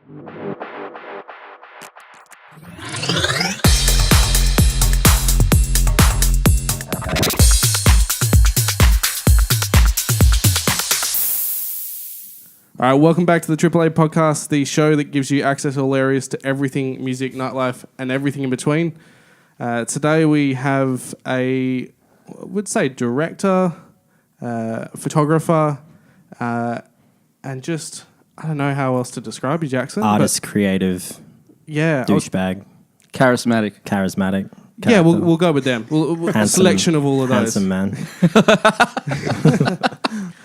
All right, welcome back to the AAA podcast, the show that gives you access all areas to everything music, nightlife, and everything in between. Today we have I would say director, photographer, and just, I don't know how else to describe you, Jackson. Artist, creative, douchebag, charismatic. Yeah, we'll go with them. A selection of all of those. Handsome man.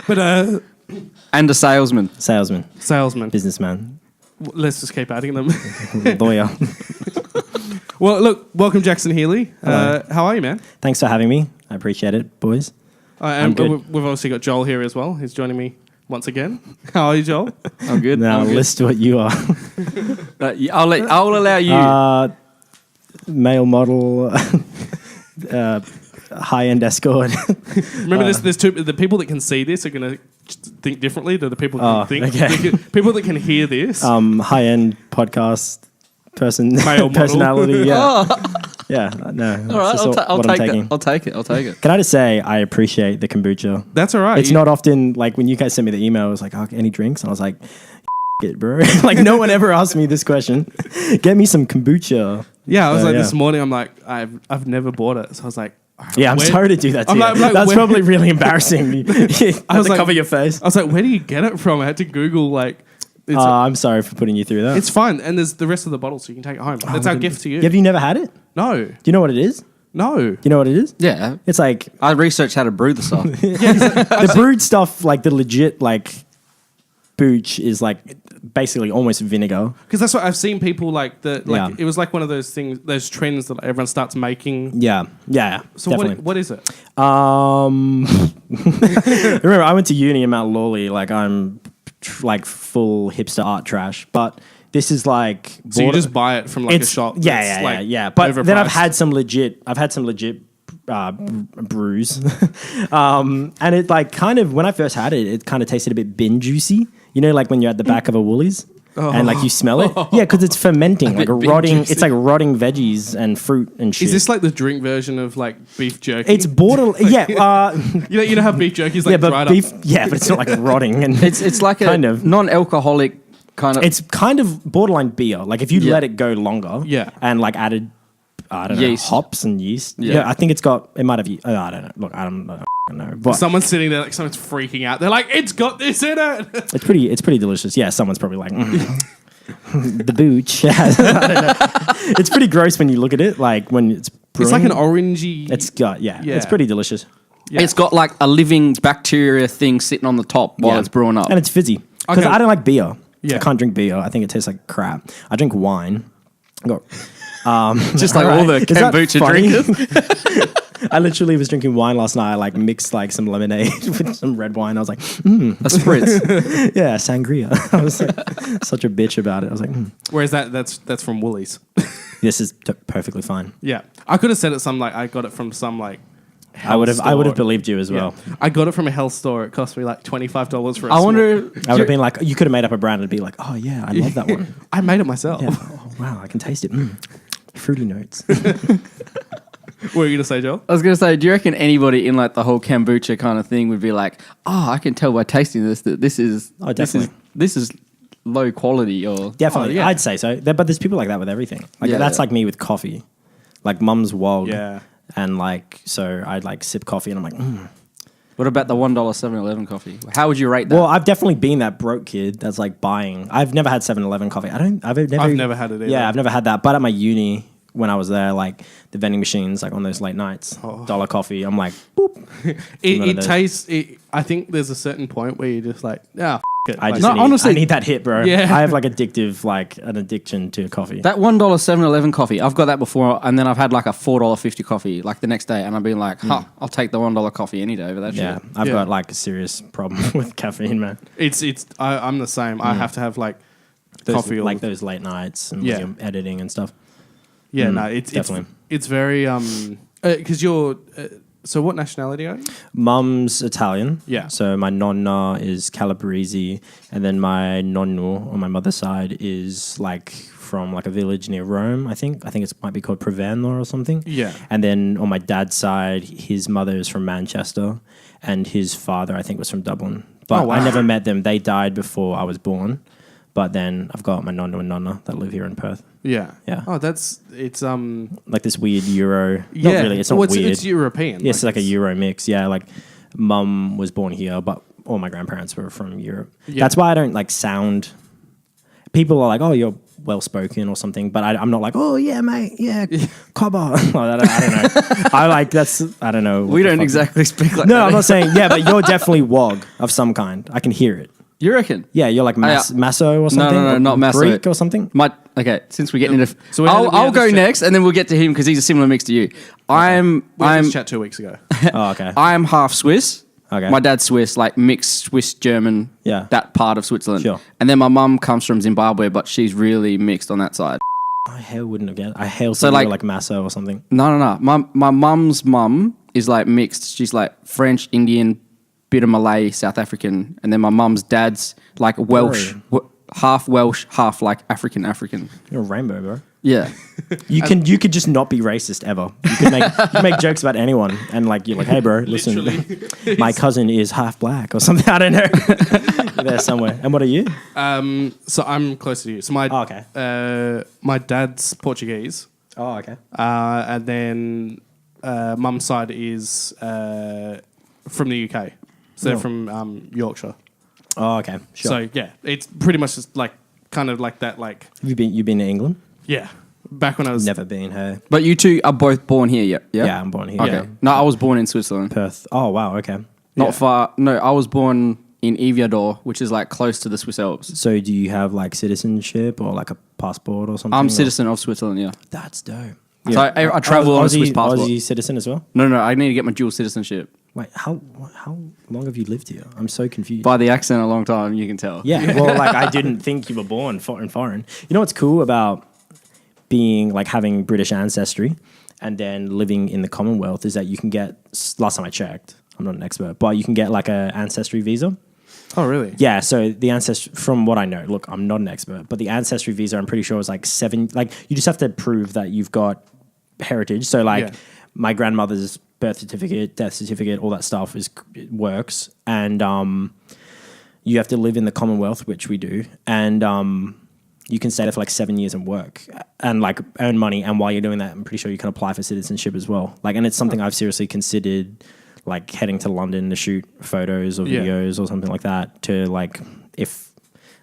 But and a salesman. Businessman. Let's just keep adding them. Lawyer. Well, look, welcome Jackson Healy. How are you, man? Thanks for having me. I appreciate it, boys. And we've obviously got Joel here as well. He's joining me once again. How are you, Joel? I'm good. Now list what you are. I'll allow you. Male model, high-end escort. Remember, there's two. The people that can see this are going to think differently to the people that can think. Okay. People that can hear this. High-end podcast Male personality. Yeah. Yeah. No. All right. I'll take it. Can I just say I appreciate the kombucha? That's all right. It's not often like when you guys sent me the email. It was like, "Oh, any drinks?" And I was like, "It, bro." Like no one ever asked me this question. Get me some kombucha. Yeah, I was this morning. I'm like, I've never bought it, so I was like. Yeah, I'm sorry to do that to you. That's probably really embarrassing. I was like, cover your face. I was like, where do you get it from? I had to Google I'm sorry for putting you through that. It's fine, and there's the rest of the bottle, so you can take it home. That's our gift to you. Have you never had it? No. Do you know what it is? No. Do you know what it is? Yeah. It's like... I researched how to brew the stuff. The brewed stuff, like the legit, like, booch is like basically almost vinegar. Because that's what I've seen people it was like one of those things, those trends that everyone starts making. Yeah. So what is it? Remember, I went to uni in Mount Lawley, like I'm full hipster art trash, but this is like... So you just buy it from a shop? Yeah. But overpriced. Then I've had some legit brews. And it like kind of, when I first had it, it kind of tasted a bit bin juicy. You know, like when you're at the back of a Woolies and like you smell it. Yeah, because it's fermenting, like rotting. It's like rotting veggies and fruit and shit. Is this like the drink version of like beef jerky? It's borderline. Yeah. You know how beef jerky is like dried up? Yeah, but it's not like rotting. And it's like a kind of non-alcoholic kind of. It's kind of borderline beer. Like if you let it go longer. Yeah. And like added, I don't know, hops and yeast. Yeah. I think it might have. I don't know. Look, I don't know. But someone's sitting there, like someone's freaking out. They're like, "It's got this in it." It's pretty delicious. Yeah, someone's probably like, the booch. It's pretty gross when you look at it. Like when it's brewing. It's like an orangey. It's got It's pretty delicious. Yeah. It's got like a living bacteria thing sitting on the top while it's brewing up, and it's fizzy. Because I don't like beer. Yeah. I can't drink beer. I think it tastes like crap. I drink wine. Just like all the kombucha drinkers. I literally was drinking wine last night. I like mixed like some lemonade with some red wine. I was like, a spritz. Yeah, sangria. I was like such a bitch about it. I was like, Whereas that's from Woolies. This is perfectly fine. Yeah, I could have said it I got it from some like. I would have believed you as well. I got it from a health store. It cost me like $25 for a I wonder. I would have been like, you could have made up a brand and be like, oh yeah, I love that one. I made it myself. Yeah. Oh, wow, I can taste it. Fruity notes. What were you going to say, Joel? I was going to say, do you reckon anybody in like the whole kombucha kind of thing would be like, oh, I can tell by tasting this that this is this is low quality or definitely, I'd say so. But there's people like that with everything. Like that's like me with coffee, like Mum's Wog. Yeah, and like so I'd like sip coffee and I'm like. What about the $1 7-Eleven coffee? How would you rate that? Well, I've definitely been that broke kid that's like buying. I've never had 7-Eleven coffee. I've never had it either. Yeah, I've never had that. But at my uni, when I was there, like the vending machines, like on those late nights, dollar coffee, I'm like, boop. It tastes. I think there's a certain point where you're just like, it. I need that hit, bro. Yeah. I have like an addiction to coffee. That $1 7-Eleven coffee, I've got that before, and then I've had like a $4.50 coffee like the next day, and I've been like, I'll take the $1 coffee any day over that shit. I've got like a serious problem with caffeine, man. I'm the same. I have to have like coffee, like those late nights and when you're editing and stuff. Yeah, no, it's definitely it's very because you're So what nationality are you? Mum's Italian. Yeah. So my nonna is Calabrese, and then my nonno on my mother's side is like from like a village near Rome, I think. I think it might be called Preveno or something. Yeah. And then on my dad's side, his mother is from Manchester, and his father, I think, was from Dublin. But I never met them. They died before I was born. But then I've got my nonno and nonna that live here in Perth. Yeah. Yeah. Oh, it's like this weird Euro. Yeah. Not really. It's not weird. It's European. Yeah, it's like a Euro mix. Yeah, like mum was born here, but all my grandparents were from Europe. Yeah. That's why I don't like sound. People are like, "Oh, you're well spoken" or something, but I'm not like, "Oh yeah, mate, yeah, cobber." I don't know. I don't know. We don't exactly speak like no, that. I'm not saying. Yeah, but you're definitely wog of some kind. I can hear it. You reckon? Yeah, you're like Masso or something. No, not Masso. Greek or something. Okay, since we're getting into, So I'll go next, and then we'll get to him because he's a similar mix to you. We had this chat 2 weeks ago. Oh, okay. I'm half Swiss. Okay. My dad's Swiss, like mixed Swiss German. Yeah. That part of Switzerland. Sure. And then my mum comes from Zimbabwe, but she's really mixed on that side. I hell wouldn't have guessed. I hail So, something like- like Masso or something. No. My mum's mum is like mixed. She's like French, Indian, bit of Malay, South African, and then my mum's dad's like Welsh, half like African. You're a rainbow, bro. Yeah. You could just not be racist ever. You could make jokes about anyone, and like you're like, hey, bro, listen, my cousin is half black or something. I don't know. You're there somewhere. And what are you? So I'm closer to you. So my dad's Portuguese. Oh, okay. And then mum's side is from the UK. So they're from Yorkshire. Oh, okay. Sure. So yeah, it's pretty much just like kind of like that. Like You've been to England? yeah, back when I was Never been. Hey. But you two are both born here, yeah? Yeah, I'm born here. Okay. Yeah. No, I was born in Switzerland. Perth. Oh, wow. Okay. Not far. No, I was born in Eviador, which is like close to the Swiss Alps. So do you have like citizenship or like a passport or something? I'm or? citizen of Switzerland, yeah. That's dope. So I travel on a Swiss passport. Aussie citizen as well? No, I need to get my dual citizenship. Wait, how long have you lived here? I'm so confused. By the accent, a long time, you can tell. Yeah, well, like I didn't think you were born foreign. You know what's cool about being like having British ancestry and then living in the Commonwealth is that you can get. Last time I checked, I'm not an expert, but you can get like a ancestry visa. Oh really? Yeah. So the ancestry, from what I know, look, I'm not an expert, but the ancestry visa, I'm pretty sure is like 7. Like you just have to prove that you've got heritage. So like my grandmother's birth certificate, death certificate, all that stuff works, and you have to live in the Commonwealth, which we do, and you can stay there for like 7 years and work and like earn money, and while you're doing that, I'm pretty sure you can apply for citizenship as well. Like, and it's something I've seriously considered, like heading to London to shoot photos or videos or something like that. To like, if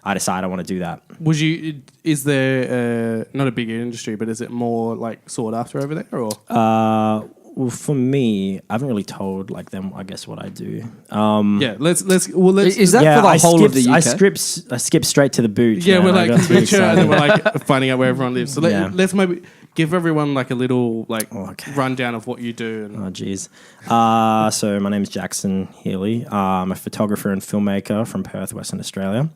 I decide I want to do that. Is there not a big industry, but is it more like sought after over there, or? Well, for me, I haven't really told like them, I guess, what I do. Yeah, let's. Is that for the whole of the UK? I skip straight to the boot. Yeah, man. we're I like got too picture, and then we're excited. like finding out where everyone lives. So let's maybe give everyone like a little like rundown of what you do. And oh, geez. So my name is Jackson Healy. I'm a photographer and filmmaker from Perth, Western Australia.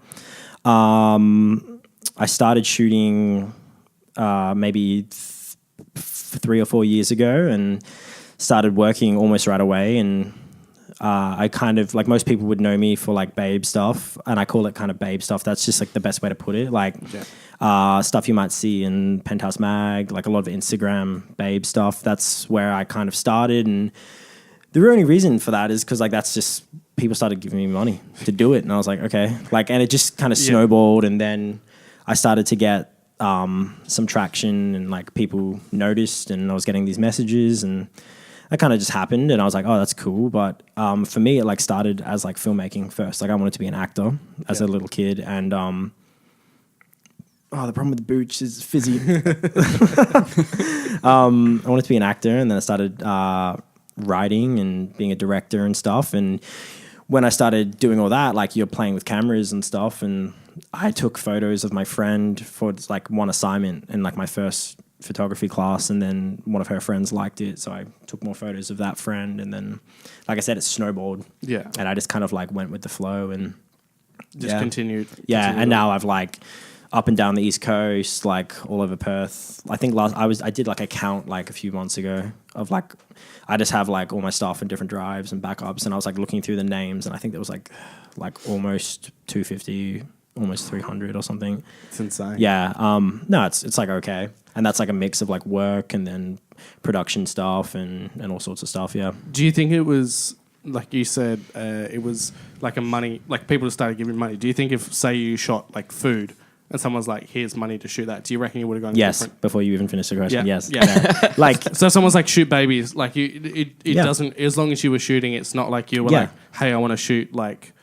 I started shooting maybe 3 or 4 years ago and started working almost right away. And I kind of, like most people would know me for like babe stuff, and I call it kind of babe stuff. That's just like the best way to put it. Like stuff you might see in Penthouse Mag, like a lot of Instagram babe stuff. That's where I kind of started. And the only reason for that is because like that's just, people started giving me money to do it. And I was like, okay. Like, and it just kind of snowballed. And then I started to get some traction, and like people noticed, and I was getting these messages, and that kind of just happened. And I was like, oh, that's cool. But for me, it like started as like filmmaking first. Like I wanted to be an actor as a little kid, and the problem with the booch is fizzy. I wanted to be an actor, and then I started writing and being a director and stuff. And when I started doing all that, like you're playing with cameras and stuff, and I took photos of my friend for like one assignment in like my first photography class, and then one of her friends liked it, so I took more photos of that friend, and then like I said, it snowballed. Yeah. And I just kind of like went with the flow and just continued. And now I've like up and down the East Coast, like all over Perth. I think I did like a count like a few months ago of like, I just have like all my stuff in different drives and backups, and I was like looking through the names, and I think there was like almost 250, almost 300 or something. It's insane. Yeah. No, it's like okay, and that's like a mix of like work and then production stuff and all sorts of stuff. Yeah. Do you think it was like you said? It was like a money, like people started giving money. Do you think if say you shot like food and someone's like, "Here's money to shoot that," do you reckon you would have gone? Yes. Different? Before you even finish the question. Yeah. Yes. Yeah. Like so, someone's like, "Shoot babies." Like it Yeah. doesn't. As long as you were shooting, it's not like you were Yeah. like, "Hey, I want to shoot like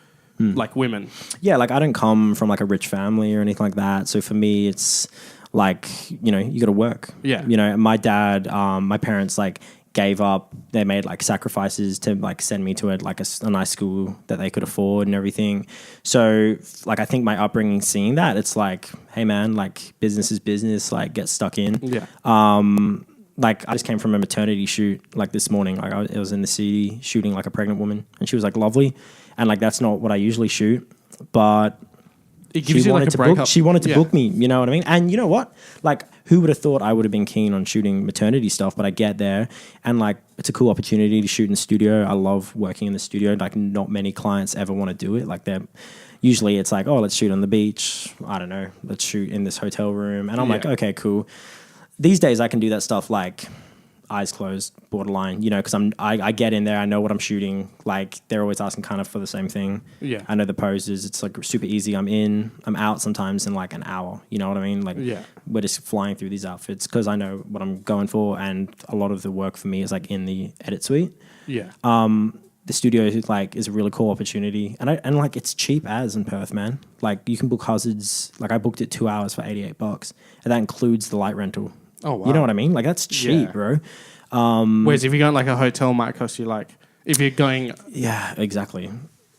women." yeah, like I don't come from like a rich family or anything like that. So for me, it's like, you know, you got to work. Yeah. You know, my dad, my parents like gave up. They made like sacrifices to like send me to a nice school that they could afford and everything. So like I think my upbringing, seeing that, it's like, hey man, like business is business. Like get stuck in. Yeah. Like I just came from a maternity shoot like this morning. Like I was in the city shooting like a pregnant woman, and she was like lovely, and like that's not what I usually shoot, but It gives you like a break up. she wanted to Yeah. book me, you know what I mean? And you know what? Like, who would have thought I would have been keen on shooting maternity stuff? But I get there, and like, it's a cool opportunity to shoot in the studio. I love working in the studio. Like, not many clients ever want to do it. Like, usually it's like, oh, let's shoot on the beach. I don't know. Let's shoot in this hotel room. And I'm like, okay, cool. These days I can do that stuff like eyes closed, borderline, you know, because I get in there, I know what I'm shooting. Like they're always asking kind of for the same thing. Yeah. I know the poses. It's like super easy. I'm out sometimes in like an hour. You know what I mean? Like we're just flying through these outfits because I know what I'm going for, and a lot of the work for me is like in the edit suite. Yeah. The studio is a really cool opportunity, and like it's cheap as in Perth, man. Like you can book hazards. Like I booked it 2 hours for $88, and that includes the light rental. Oh wow. You know what I mean? Like that's cheap, bro. Whereas if you're going like a hotel, might cost you like if you're going. Yeah, exactly.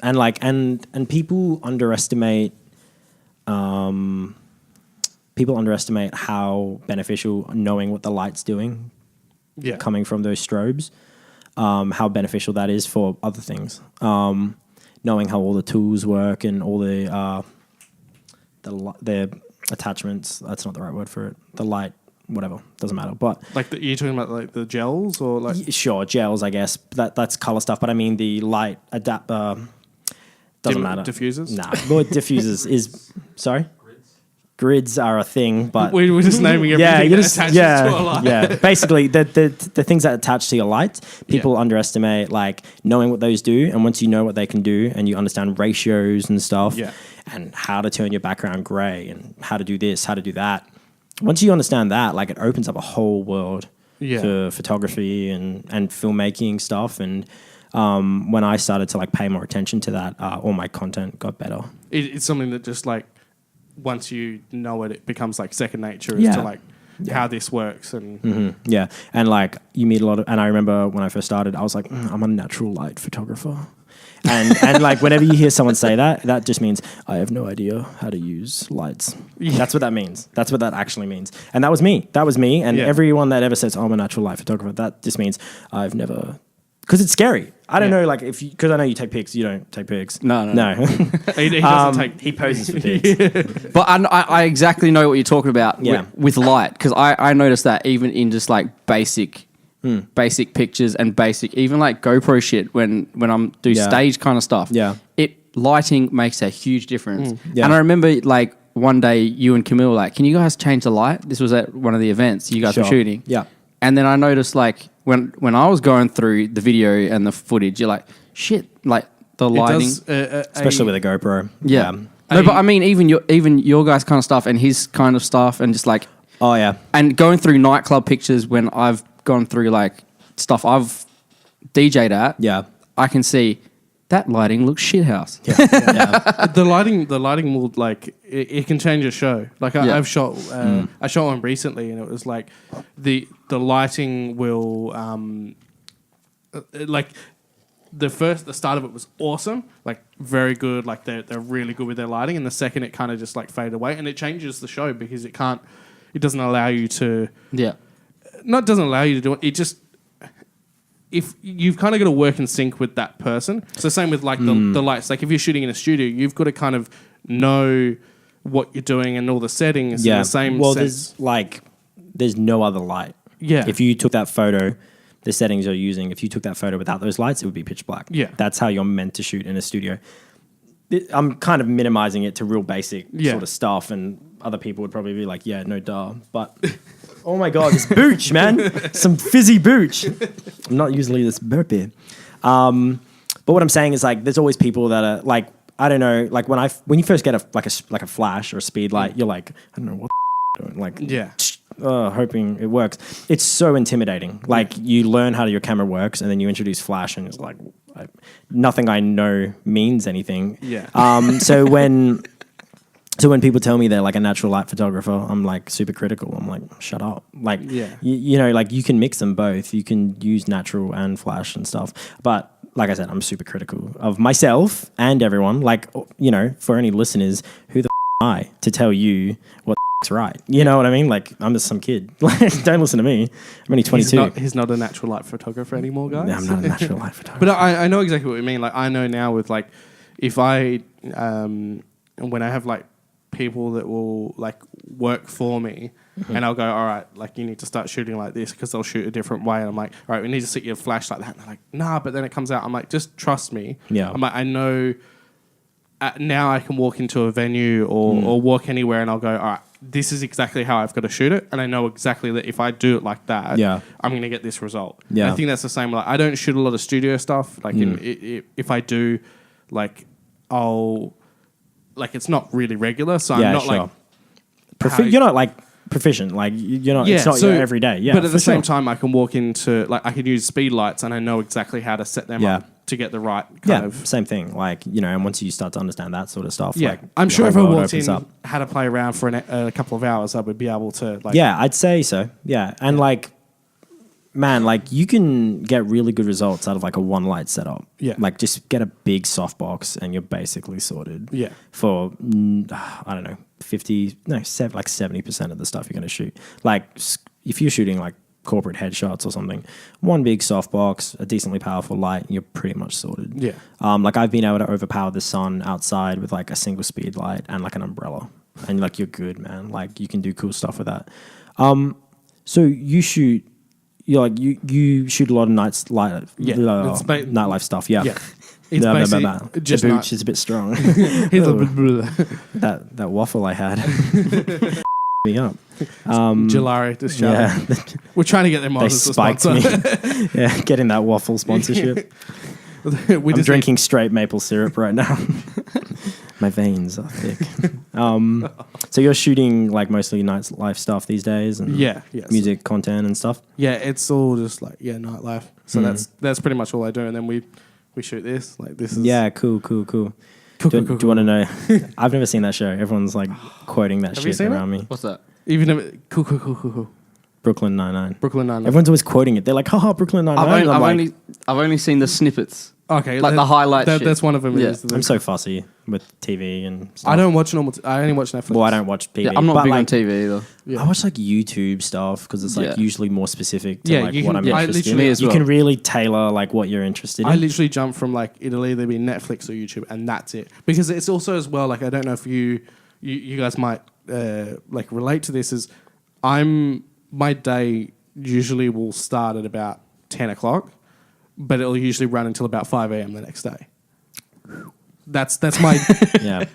And like and people underestimate how beneficial knowing what the light's doing. Yeah. Coming from those strobes, how beneficial that is for other things. Knowing how all the tools work and all the attachments. That's not the right word for it. The light. Whatever, doesn't matter. But like you're talking about like the gels or like sure gels, I guess. That's color stuff. But I mean the light doesn't matter. Diffusers. Nah, well, diffusers is sorry. Grids are a thing, but we're just naming everything that attaches to a light. Yeah. Basically, the things that attach to your light, people underestimate like knowing what those do, and once you know what they can do, and you understand ratios and stuff, and how to turn your background gray, and how to do this, how to do that. Once you understand that, like it opens up a whole world to photography and filmmaking stuff. And when I started to like pay more attention to that, all my content got better. It's something that just like once you know it, it becomes like second nature as to like how this works. And yeah, and like you meet a lot of. And I remember when I first started, I was like, I'm a natural light photographer. And like whenever you hear someone say that, that just means I have no idea how to use lights. Yeah. That's what that means. That's what that actually means. And that was me. And everyone that ever says, oh, I'm a natural light photographer, that just means I've never... Because it's scary. I don't know, like, because I know you take pics. You don't take pics. No. He doesn't take... He poses for pics. But I exactly know what you're talking about with light, because I noticed that even in just like basic pictures and basic, even like GoPro shit when I'm do stage kind of stuff. Yeah. Lighting makes a huge difference. Yeah. And I remember like one day you and Camille were like, can you guys change the light? This was at one of the events you guys were shooting. Yeah. And then I noticed like when I was going through the video and the footage, you're like, shit, like the lighting. Especially with a GoPro. Yeah. No, but I mean even your guys kind of stuff and his kind of stuff and just like... Oh, yeah. And going through nightclub pictures when I've gone through like stuff I've DJ'd at, I can see that lighting looks shithouse. The lighting will like it can change a show. Like I've shot I shot one recently and it was like the lighting will like the start of it was awesome, like very good, like they're really good with their lighting, and the second it kind of just like faded away, and it changes the show because it doesn't allow you to not doesn't allow you to do it. It just if you've kind of got to work in sync with that person. So same with like the lights. Like if you're shooting in a studio, you've got to kind of know what you're doing and all the settings in the same sense. There's no other light. Yeah. If you took that photo, the settings you're using, if you took that photo without those lights, it would be pitch black. Yeah. That's how you're meant to shoot in a studio. I'm kind of minimizing it to real basic sort of stuff, and other people would probably be like, yeah, no duh. But, oh my God, this booch, man. Some fizzy booch. I'm not usually this burpy. But what I'm saying is, like, there's always people that are, like, I don't know, like, when you first get a flash or a speed light, you're like, I don't know what doing. Like, hoping it works. It's so intimidating. Like, you learn how your camera works, and then you introduce flash, and it's like, nothing I know means anything. Yeah. So when people tell me they're like a natural light photographer, I'm like super critical. I'm like, shut up. Like, you know, like you can mix them both. You can use natural and flash and stuff. But like I said, I'm super critical of myself and everyone. Like, you know, for any listeners, who the am I to tell you what right? You know what I mean? Like, I'm just some kid. Like, don't listen to me. I'm only 22. He's not a natural light photographer anymore, guys. No, I'm not a natural light photographer. But I know exactly what you mean. Like, I know now with like, if I when I have like people that will like work for me, and I'll go, all right, like you need to start shooting like this because they'll shoot a different way, and I'm like, all right, we need to set your flash like that. And they're like, nah, but then it comes out. I'm like, just trust me. Yeah. I'm like, I know. Now I can walk into a venue or walk anywhere, and I'll go, all right, this is exactly how I've got to shoot it, and I know exactly that if I do it like that, I'm going to get this result. Yeah. I think that's the same. Like, I don't shoot a lot of studio stuff. Like, if I do, like, I'll, like, it's not really regular, so I'm not like, you're not like proficient. Like, you're not. It's not your every day. Yeah, but at the same time, I can walk into like I can use speed lights, and I know exactly how to set them up to get the right kind of same thing. Like, you know, and once you start to understand that sort of stuff, like, I'm sure if I walked in, had to play around for a couple of hours, I would be able to. Like, yeah, I'd say so. Yeah, and like, man, like you can get really good results out of like a one light setup. Yeah, like just get a big softbox, and you're basically sorted. Yeah, for I don't know, 70% of the stuff you're going to shoot. Like, if you're shooting like corporate headshots or something, one big softbox, a decently powerful light, you're pretty much sorted. Yeah. Like I've been able to overpower the sun outside with like a single speed light and like an umbrella, and like you're good, man. Like you can do cool stuff with that. So you shoot, you shoot a lot of nightlife stuff. Yeah. It's just the booch is a bit strong. that waffle I had. Me up. Jalari just shouted. We're trying to get them on as a sponsor. Me. Yeah, getting that waffle sponsorship. I'm drinking straight maple syrup right now. My veins are thick. So you're shooting like mostly nightlife stuff these days, and music content and stuff. Yeah, it's all just like nightlife. So that's pretty much all I do, and then we shoot this. Like this is cool. Do you want to know? I've never seen that show. Everyone's like quoting that shit around me. What's that? Even if cool. Brooklyn Nine-Nine. Everyone's always quoting it. They're like, haha, Brooklyn Nine-Nine. I've only seen the snippets. Okay, like the highlights. That's one of them. Yeah. I'm so fussy with TV and stuff. I don't watch I only watch Netflix. Well, I don't watch TV. Yeah, I'm not big on TV either. Yeah. I watch like YouTube stuff because it's like usually more specific to like what I'm interested in. Me as well. You can really tailor like what you're interested in. I literally jump from like it'll either be Netflix or YouTube, and that's it. Because it's also as well like I don't know if you guys might like relate to this. Is my day usually will start at about 10 o'clock, but it'll usually run until about 5 a.m. the next day. That's my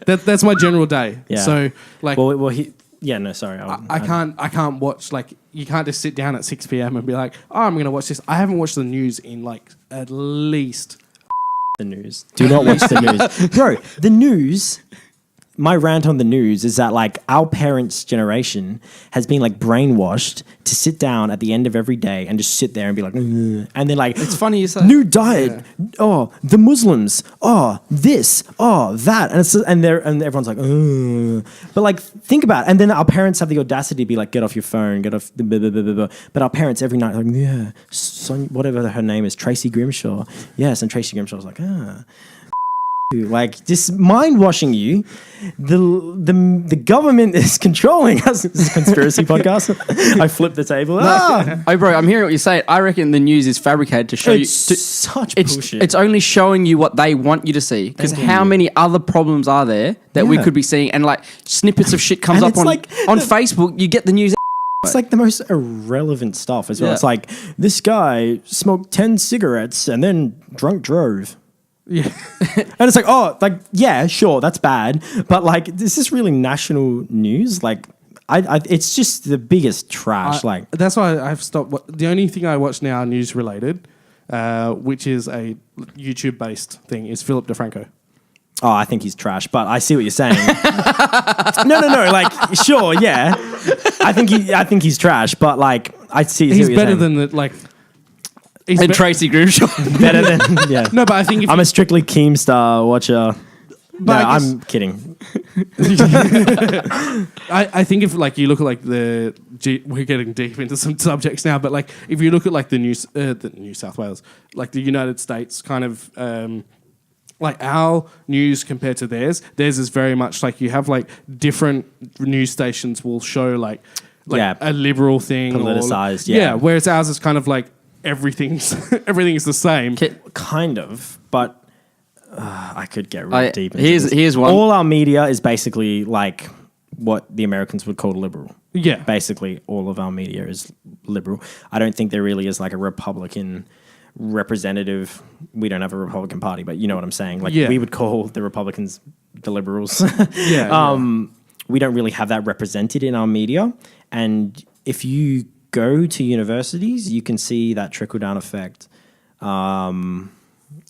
that's my general day. Yeah. So like I can't watch like you can't just sit down at 6 p.m. and be like, oh, I'm gonna watch this. I haven't watched the news in like at least the news. Do not watch the news, bro. The news. My rant on the news is that like our parents' generation has been like brainwashed to sit down at the end of every day and just sit there and be like, and then like it's funny you say new diet, the Muslims, this, that, and everyone's like, but like think about it. And then our parents have the audacity to be like, get off your phone, get off, blah, blah, blah, blah, blah. But our parents every night are like, whatever her name is, Tracy Grimshaw, yes, and Tracy Grimshaw was like, you. Like, just mind washing you. The government is controlling us. This is a conspiracy podcast. I flipped the table. Oh, bro, I'm hearing what you're saying. I reckon the news is fabricated to show you. Such bullshit. It's only showing you what they want you to see. Because how many other problems are there that we could be seeing? And like snippets of shit comes up on Facebook. You get the news. It's like the most irrelevant stuff as well. Yeah. It's like, this guy smoked 10 cigarettes and then drunk drove. Yeah. And it's like, oh, like, yeah, sure, that's bad. But like, is this really national news? Like, it's just the biggest trash. That's why I've stopped. The only thing I watch now news related, which is a YouTube based thing, is Philip DeFranco. Oh, I think he's trash, but I see what you're saying. No. Like, sure, yeah. I think he's trash, but like, I see. He's better than the like. And Tracy Grimshaw. Better than, yeah. No, but I think I'm a Strictly Keemstar watcher. But no, I'm kidding. I think if like you look at like we're getting deep into some subjects now, but like if you look at like the New South Wales, like the United States, kind of like our news compared to theirs is very much like you have like different news stations will show like a liberal thing, politicized, whereas ours is kind of like everything's the same. Kind of, but I could get really deep into this. Here's one. All our media is basically like what the Americans would call liberal. Yeah. Basically, all of our media is liberal. I don't think there really is like a Republican representative. We don't have a Republican Party, but you know what I'm saying. Like we would call the Republicans the liberals. We don't really have that represented in our media. And if you go to universities, you can see that trickle-down effect.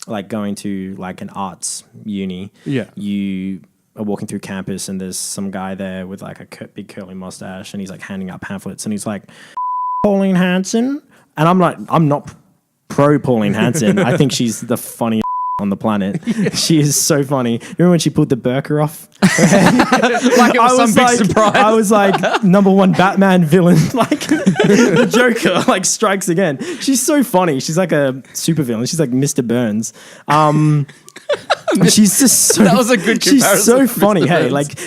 Like going to like an arts uni, you are walking through campus and there's some guy there with like a big curly mustache and he's like handing out pamphlets and he's like, Pauline Hanson. And I'm like, I'm not pro Pauline Hanson. I think she's the funniest on the planet. She is so funny. Remember when she pulled the burqa off? Like it was some big surprise. I was like, #1 Batman villain. Like the Joker like strikes again. She's so funny. She's like a super villain. She's like Mr. Burns. She's just so, that was a good comparison. She's so funny. Hey, like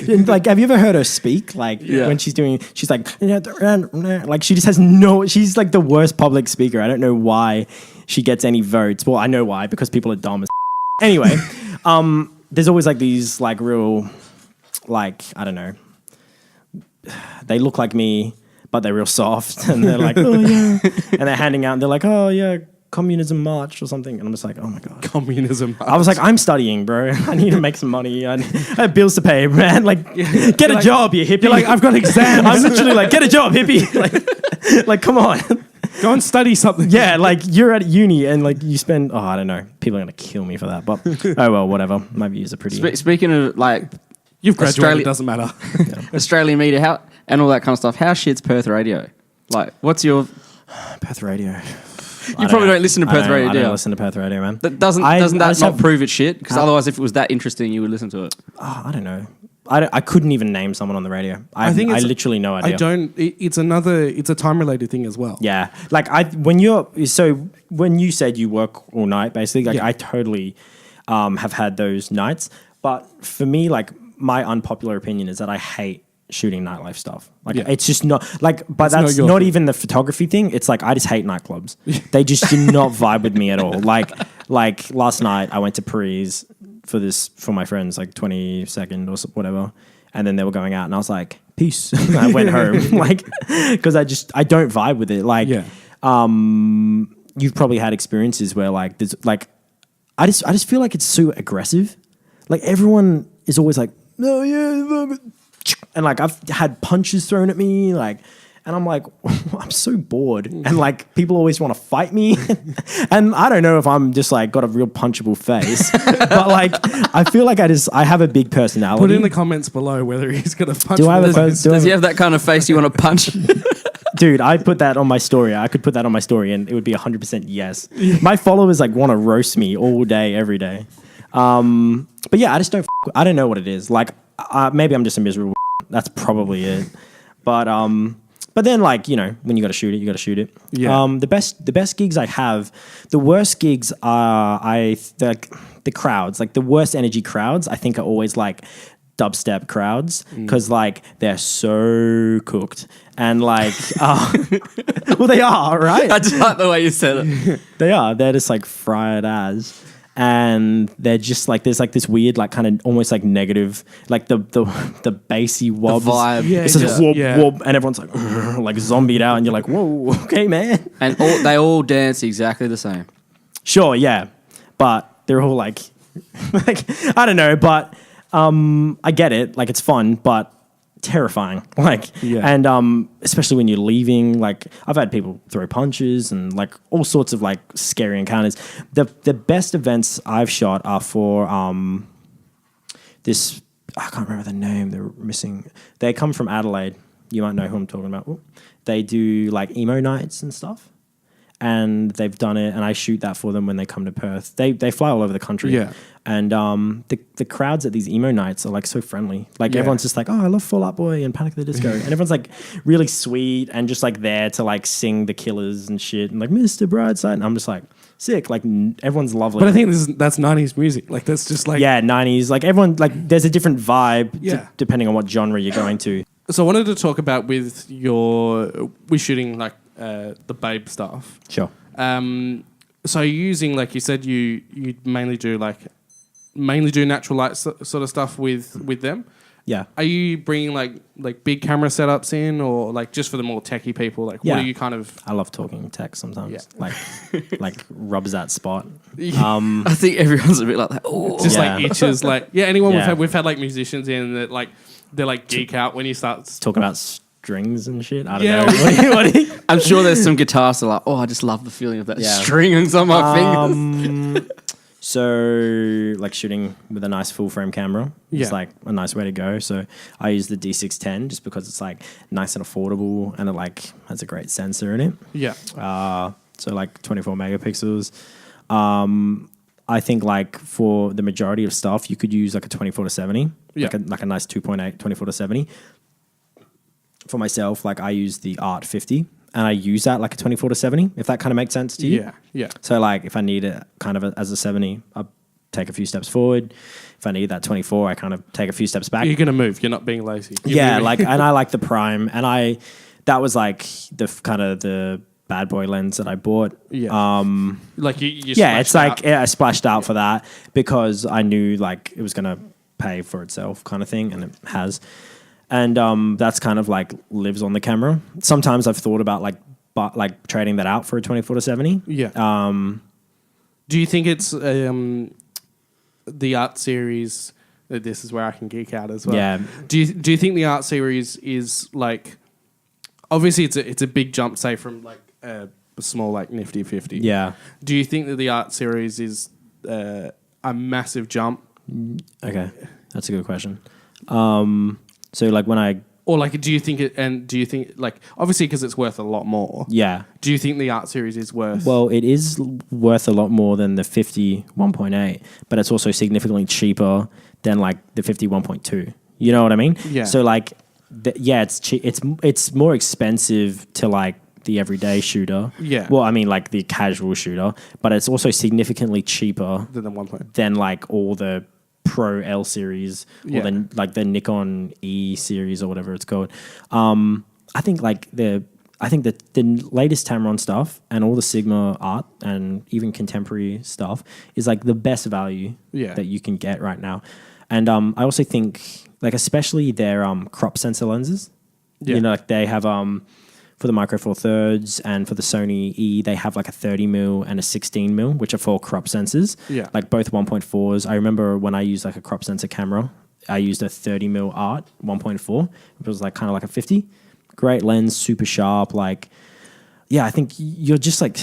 have you ever heard her speak? Like when she's like she just has she's like the worst public speaker. I don't know why she gets any votes. Well, I know why, because people are dumb as anyway. There's always like these like real, like, I don't know, they look like me, but they're real soft and they're like, oh yeah. And they're handing out and they're like, oh yeah, communism march or something. And I'm just like, oh my God. Communism march. I was like, I'm studying, bro. I need to make some money. I have bills to pay, man. Like, get a job, you hippie. You're like, I've got exams. I'm literally like, get a job, hippie. Like, come on. Go and study something. Yeah, like you're at uni and like you spend, I don't know. People are going to kill me for that. But oh well, whatever. My views are pretty. Speaking of like, you've graduated, it doesn't matter. Australian media, and all that kind of stuff. How shit's Perth radio? Like, what's your Perth radio? You probably don't listen to Perth radio, I do you? don't listen to Perth radio, man. Doesn't that not prove it's shit? Because otherwise, if it was that interesting, you would listen to it. Oh, I don't know. I couldn't even name someone on the radio. I literally no idea. It's a time related thing as well. Yeah. Like when you said you work all night, basically, like I totally have had those nights. But for me, like my unpopular opinion is that I hate shooting nightlife stuff. Like it's just not like, but that's not even the photography thing. It's like, I just hate nightclubs. They just do not vibe with me at all. Like last night I went to Paris for my friends, like 22nd or whatever. And then they were going out and I was like, peace. And I went home, like, cause I don't vibe with it. Like, you've probably had experiences where like, there's like, I just feel like it's so aggressive. Like everyone is always like, no, yeah. And like, I've had punches thrown at me, like, and I'm like, I'm so bored. And like, people always want to fight me. And I don't know if I'm just like got a real punchable face, but like, I feel like I have a big personality. Put in the comments below whether he's got a punch. Does he have that kind of face you want to punch? Dude, I put that on my story. I could put that on my story and it would be 100% yes. My followers like want to roast me all day, every day. But yeah, I don't know what it is. Like, maybe I'm just a miserable. That's probably it. But But then, like, you know, when you got to shoot it, you got to shoot it. Yeah. The best gigs I have, the worst gigs are the crowds, like the worst energy crowds. I think are always like dubstep crowds because like they're so cooked and like, well, they are, right? I just like the way you said it. They are. They're just like fried as. And they're just like there's like this weird like kind of almost like negative like the bassy wobs. The vibe. Yeah, It's just whoop, yeah. whoop, and everyone's like zombied out, and you're like, whoa, okay, man. And they all dance exactly the same. Sure, yeah, but they're all like, like I don't know, but I get it. Like it's fun, but terrifying. Like, Yeah. and especially when you're leaving. Like I've had people throw punches and like all sorts of like scary encounters. The best events I've shot are for this. I can't remember the name. They're missing. They come from Adelaide. You might know who I'm talking about. Ooh. They do like emo nights and stuff. And they've done it, and I shoot that for them when they come to Perth. They fly all over the country. Yeah. And the crowds at these emo nights are like so friendly. Like Yeah. everyone's just like, oh, I love Fall Out Boy and Panic at the Disco. And everyone's like really sweet and just like there to like sing the Killers and shit and like Mr. Brightside. And I'm just like sick. Like everyone's lovely. But I think that's 90s music. Like that's just like yeah, 90s. Like everyone, like there's a different vibe Yeah. depending on what genre you're going to. So I wanted to talk about with shooting like the Babe stuff. Sure. So you're using, like you said, you mainly do natural light sort of stuff with them. Yeah. Are you bringing like big camera setups in, or like just for the more techie people? Like, Yeah. what are you kind of? I love talking tech sometimes. Yeah. Like rubs that spot. I think everyone's a bit like that. Oh. Just Yeah. like itches, like anyone Yeah. we've had like musicians in that like they're like geek out when you start. Talking about strings and shit. I don't Yeah. know. What do you- I'm sure there's some guitarists that are like, oh, I just love the feeling of that Yeah. strings on my fingers. So, like shooting with a nice full frame camera Yeah. is like a nice way to go. So, I use the D610 just because it's like nice and affordable and it like has a great sensor in it. Yeah, So, like 24 megapixels. I think like for the majority of stuff, you could use like a 24-70, Yeah. like a nice 2.8 24-70. For myself, like I use the Art 50 and I use that like a 24-70, if that kind of makes sense to you. yeah. So like if I need it kind of as a 70, I take a few steps forward. If I need that 24, I kind of take a few steps back. You're gonna move. You're not being lazy. You're Yeah, moving. like and I like the Prime, and that was like the kind of the bad boy lens that I bought. Yeah. Like you Yeah, it's splashed like out. I splashed out for that because I knew like it was gonna pay for itself, kind of thing, and it has. And that's kind of like lives on the camera. Sometimes I've thought about like trading that out for a 24-70. Yeah. Do you think it's the art series? This is where I can geek out as well. Yeah. Do you think the art series is like? Obviously, it's a big jump, say from like a small like Nifty 50. Yeah. Do you think that the art series is a massive jump? Okay, that's a good question. So like when I Or like, do you think like obviously because it's worth a lot more? yeah. Do you think the art series is worth? Well, it is worth a lot more than the 50 1.8, but it's also significantly cheaper than like the 50 1.2. You know what I mean? Yeah. So like, it's cheap. It's more expensive to like the everyday shooter. Yeah. Well, I mean like the casual shooter, but it's also significantly cheaper than the 1.8. than like all the Pro L series or Yeah. then like the Nikon E series or whatever it's called. I think the latest Tamron stuff and all the Sigma art and even contemporary stuff is like the best value Yeah. that you can get right now. And I also think like especially their crop sensor lenses. Yeah. You know, like they have for the Micro Four Thirds and for the Sony E, they have like a 30mm and a 16mm, which are for crop sensors. Yeah. Like both 1.4s. I remember when I used like a crop sensor camera, I used a 30mm art 1.4. It was like kind of like a 50. Great lens, super sharp. Like, yeah, I think you're just like,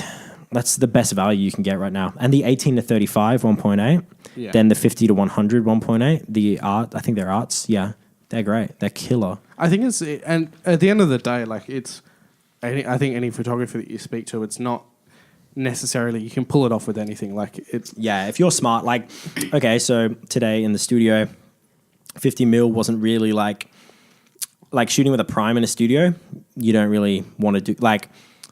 that's the best value you can get right now. And the 18 to 35 1.8, Yeah. then the 50 to 100 1.8, the art, I think they're arts. Yeah, they're great. They're killer. I think it's, and at the end of the day, like it's, I think any photographer that you speak to, it's not necessarily, you can pull it off with anything. Like it's, Yeah, if you're smart, like, okay, so today in the studio, 50mm wasn't really like shooting with a prime in a studio you don't really want to do like,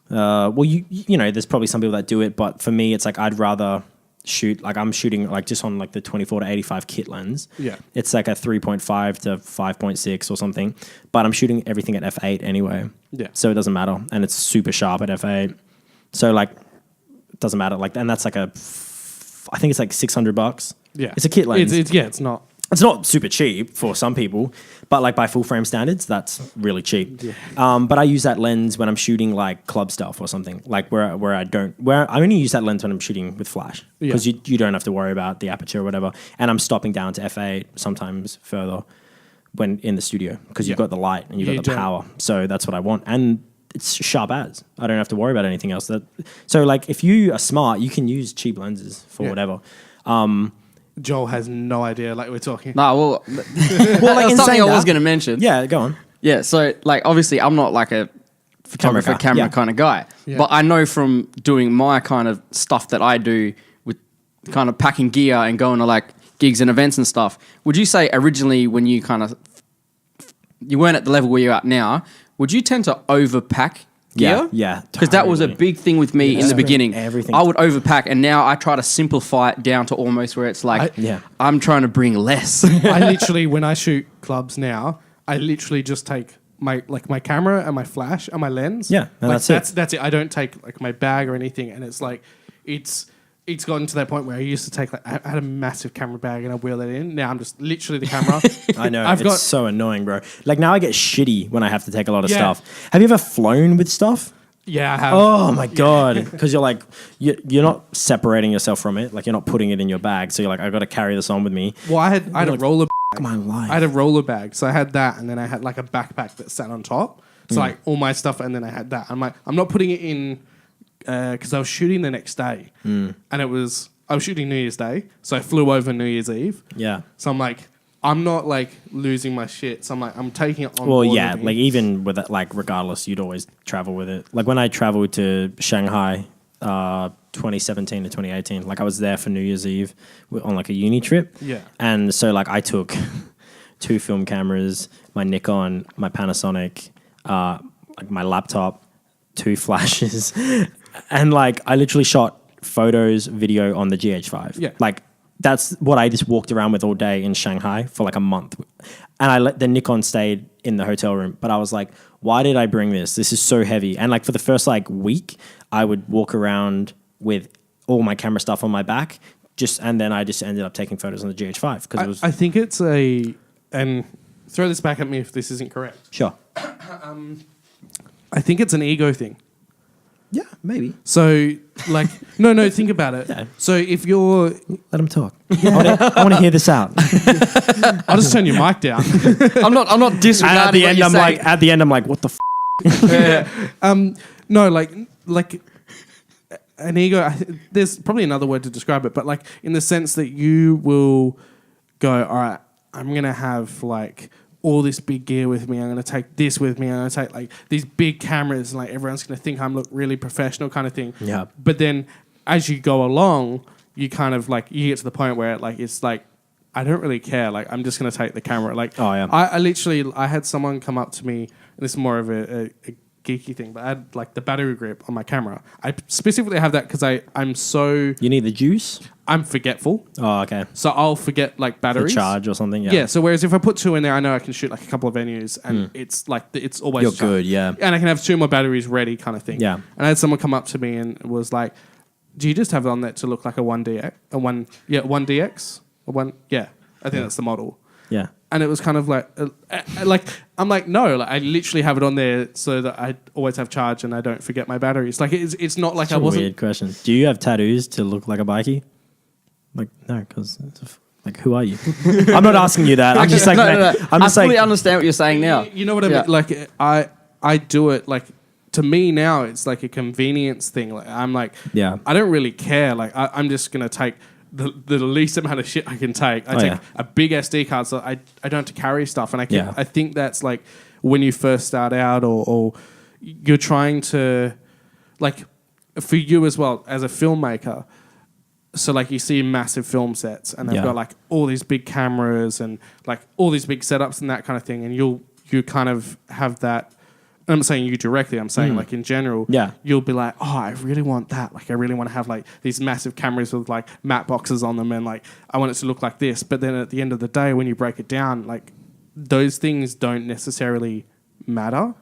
you know, there's probably some people that do it, but for me, it's like I'd rather shoot like I'm shooting like just on like the 24 to 85 kit lens. Yeah, it's like a 3.5 to 5.6 or something, but I'm shooting everything at f8 anyway. Yeah, so it doesn't matter, and it's super sharp at f8. So like, it doesn't matter. Like, and that's like I think it's like $600. Yeah, it's a kit lens. It's not. It's not super cheap for some people, but like by full frame standards, that's really cheap. Yeah. But I use that lens when I'm shooting like club stuff or something, like where I only use that lens when I'm shooting with flash because you don't have to worry about the aperture or whatever. And I'm stopping down to f8 sometimes further when in the studio because you've got the light and you've got the power. So that's what I want. And it's sharp as. I don't have to worry about anything else. So like if you are smart, you can use cheap lenses for whatever. Joel has no idea, like we're talking. No, well, like something I was going to mention. Yeah, go on. Yeah, so like obviously I'm not like a photographer, camera kind of guy, but I know from doing my kind of stuff that I do with kind of packing gear and going to like gigs and events and stuff. Would you say originally when you kind of you weren't at the level where you're at now, would you tend to overpack gear? Yeah. Because that was a big thing with me in the beginning. Everything. I would overpack, and now I try to simplify it down to almost where it's like, I'm trying to bring less. I literally, when I shoot clubs now, I literally just take my camera and my flash and my lens. Yeah, and like, that's it. I don't take like my bag or anything, and it's like it's gotten to that point where I used to take like I had a massive camera bag and I wheel it in. Now I'm just literally the camera. I know. It's so annoying, bro. Like now I get shitty when I have to take a lot of stuff. Have you ever flown with stuff? Yeah, I have. Oh my God. Because you're like, you're not separating yourself from it. Like you're not putting it in your bag. So you're like, I got to carry this on with me. Well, I had a roller bag. My life. I had a roller bag. So I had that, and then I had like a backpack that sat on top. So like all my stuff, and then I had that. I'm like, I'm not putting it in because I was shooting the next day, and I was shooting New Year's Day, so I flew over New Year's Eve. Yeah. So I'm like, I'm not like losing my shit. So I'm like, I'm taking it on. Well, board yeah, with me. like even with it, like regardless, you'd always travel with it. Like when I traveled to Shanghai, 2017 to 2018, like I was there for New Year's Eve on like a uni trip. Yeah. And so like I took 2 film cameras, my Nikon, my Panasonic, like my laptop, 2 flashes. And like I literally shot photos, video on the GH5. Yeah. Like that's what I just walked around with all day in Shanghai for like a month. And I let the Nikon stayed in the hotel room. But I was like, why did I bring this? This is so heavy. And like for the first like week, I would walk around with all my camera stuff on my back. And then I just ended up taking photos on the GH5 because it was. I think it's and throw this back at me if this isn't correct. Sure. I think it's an ego thing. Yeah, maybe. So, like, no, think about it. Yeah. So if you're... Let him talk. I want to hear this out. I'll just turn your mic down. I'm not disregarding At the end, I'm like, what the f***? No, like an ego... There's probably another word to describe it, but like in the sense that you will go, all right, I'm going to have like... all this big gear with me. I'm going to take this with me. I'm going to take like these big cameras and like everyone's going to think I'm look really professional kind of thing. Yeah. But then as you go along, you kind of like, you get to the point where like, it's like, I don't really care. Like, I'm just going to take the camera. Like, I literally, I had someone come up to me, and this is more of a geeky thing, but I had like the battery grip on my camera. I specifically have that because I'm so... You need the juice? I'm forgetful. Oh, okay. So I'll forget like batteries. The charge or something, yeah. Yeah, so whereas if I put 2 in there, I know I can shoot like a couple of venues and it's like, it's always... You're good, yeah. And I can have 2 more batteries ready kind of thing. Yeah. And I had someone come up to me and was like, do you just have it on that to look like a 1DX? I think that's the model. Yeah. And it was kind of like I'm like, no, like, I literally have it on there so that I always have charge and I don't forget my batteries. Like it's not like That's I wasn't... weird question. Do you have tattoos to look like a bikie? Like, no, because like, who are you? I'm not asking you that. I'm just like, no. I'm just I fully understand what you're saying now. You know what I mean? Like I do it like, to me now it's like a convenience thing. Like I'm like, I don't really care. Like I'm just gonna take the least amount of shit I can take. I take a big SD card so I don't have to carry stuff. And I think that's like when you first start out or you're trying to, like, for you as well as a filmmaker. So like you see massive film sets and they've got like all these big cameras and like all these big setups and that kind of thing. And you kind of have that I'm saying you directly, I'm saying like in general, Yeah. you'll be like, oh, I really want that. Like I really want to have like these massive cameras with like matte boxes on them and like I want it to look like this. But then at the end of the day, when you break it down, like those things don't necessarily matter.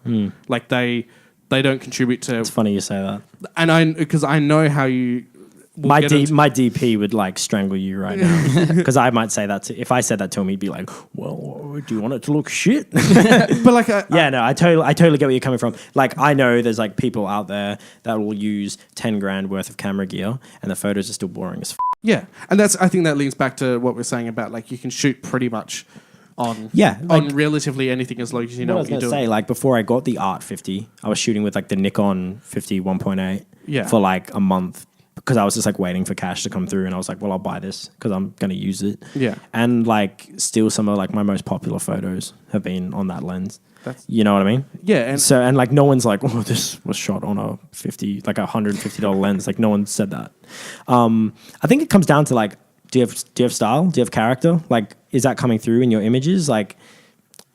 Like they don't contribute to... It's funny you say that. And because I know how you... My DP would like strangle you right now because I might say that if I said that to him, he'd be like, "Well, do you want it to look shit?" But like, I totally get where you're coming from. Like, I know there's like people out there that will use 10 grand worth of camera gear and the photos are still boring as. Yeah, and I think that links back to what we're saying about like you can shoot pretty much on relatively anything as long as you know what you're doing. Say, like before I got the Art 50, I was shooting with like the Nikon 50 1.8 for like a month. Because I was just like waiting for cash to come through, and I was like, "Well, I'll buy this because I'm gonna use it." Yeah, and like still some of like my most popular photos have been on that lens. You know what I mean? Yeah, and like no one's like, "Oh, this was shot on a $150 lens." Like no one said that. I think it comes down to like, do you have style? Do you have character? Like, is that coming through in your images? Like,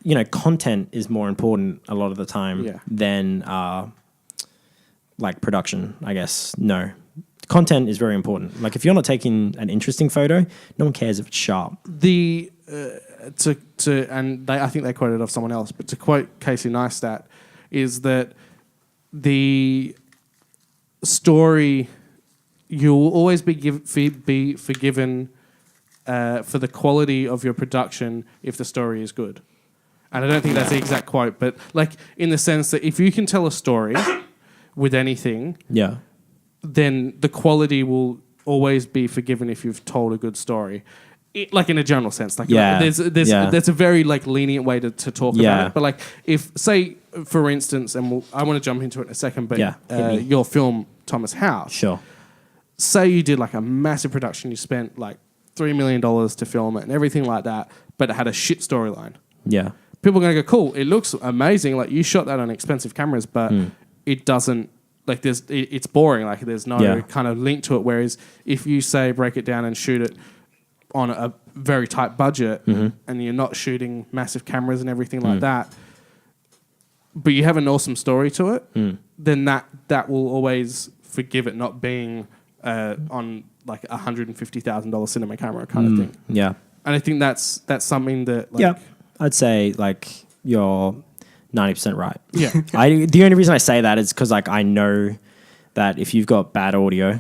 you know, content is more important a lot of the time than like production. I guess no. Content is very important. Like if you're not taking an interesting photo, no one cares if it's sharp. I think they quoted off someone else, but to quote Casey Neistat, is that the story you will always be forgiven for the quality of your production if the story is good. And I don't think that's the exact quote, but like in the sense that if you can tell a story with anything, then the quality will always be forgiven if you've told a good story. Like in a general sense. Like there's a very like lenient way to talk about it. But like if, say, for instance, and I want to jump into it in a second, but your film, Thomas House. Sure. Say you did like a massive production, you spent like $3 million to film it and everything like that, but it had a shit storyline. Yeah. People are going to go, cool, it looks amazing. Like you shot that on expensive cameras, but it doesn't, like it's boring. Like there's no kind of link to it. Whereas if you say break it down and shoot it on a very tight budget and you're not shooting massive cameras and everything like that, but you have an awesome story to it, then that will always forgive it not being on like $150,000 cinema camera kind of thing. Yeah. And I think that's something that like... I'd say like you're 90% right. Yeah. The only reason I say that is because like I know that if you've got bad audio,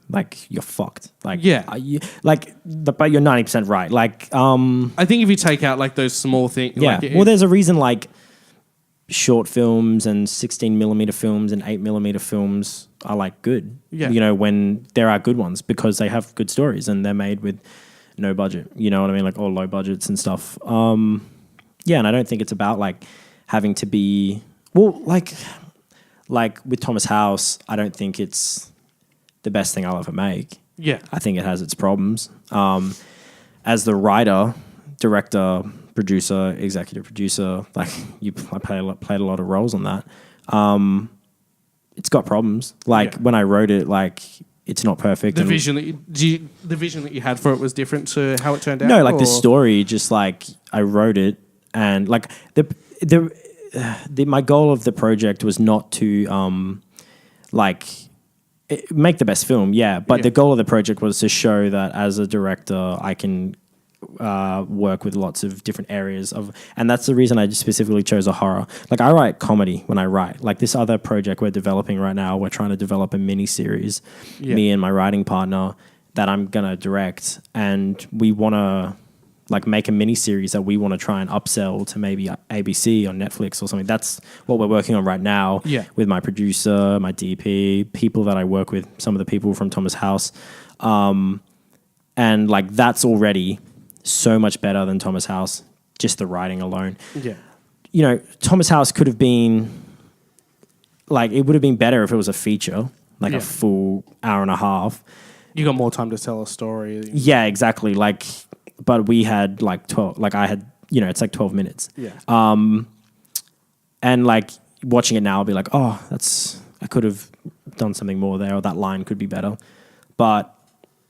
like you're fucked. Like but you're 90% right. Like I think if you take out like those small things, there's a reason like short films and 16mm films and 8mm films are like good. Yeah. You know, when there are good ones because they have good stories and they're made with no budget. You know what I mean? Like all low budgets and stuff. And I don't think it's about like having to be like with Thomas House, I don't think it's the best thing I'll ever make. Yeah. I think it has its problems. As the writer, director, producer, executive producer, like I played a lot of roles on that. It's got problems. Like when I wrote it, like it's not perfect. The vision that you had for it was different to how it turned out? No, like the story, just like I wrote it and like my goal of the project was not to make the best film, but the goal of the project was to show that as a director I can work with lots of different areas and that's the reason I specifically chose a horror. Like I write comedy when I write. Like this other project we're developing right now, we're trying to develop a mini series, me and my writing partner, that I'm gonna direct, and we want to like make a mini series that we want to try and upsell to maybe ABC or Netflix or something. That's what we're working on right now with my producer, my DP, people that I work with, some of the people from Thomas House. And like that's already so much better than Thomas House, just the writing alone. Yeah. You know, Thomas House could have been like, it would have been better if it was a feature, like a full hour and a half. You got more time to tell a story. Yeah, exactly. Like, but we had like 12, like I had, you know, it's like 12 minutes. Yeah. And like watching it now, I'll be like, oh, I could have done something more there, or that line could be better. But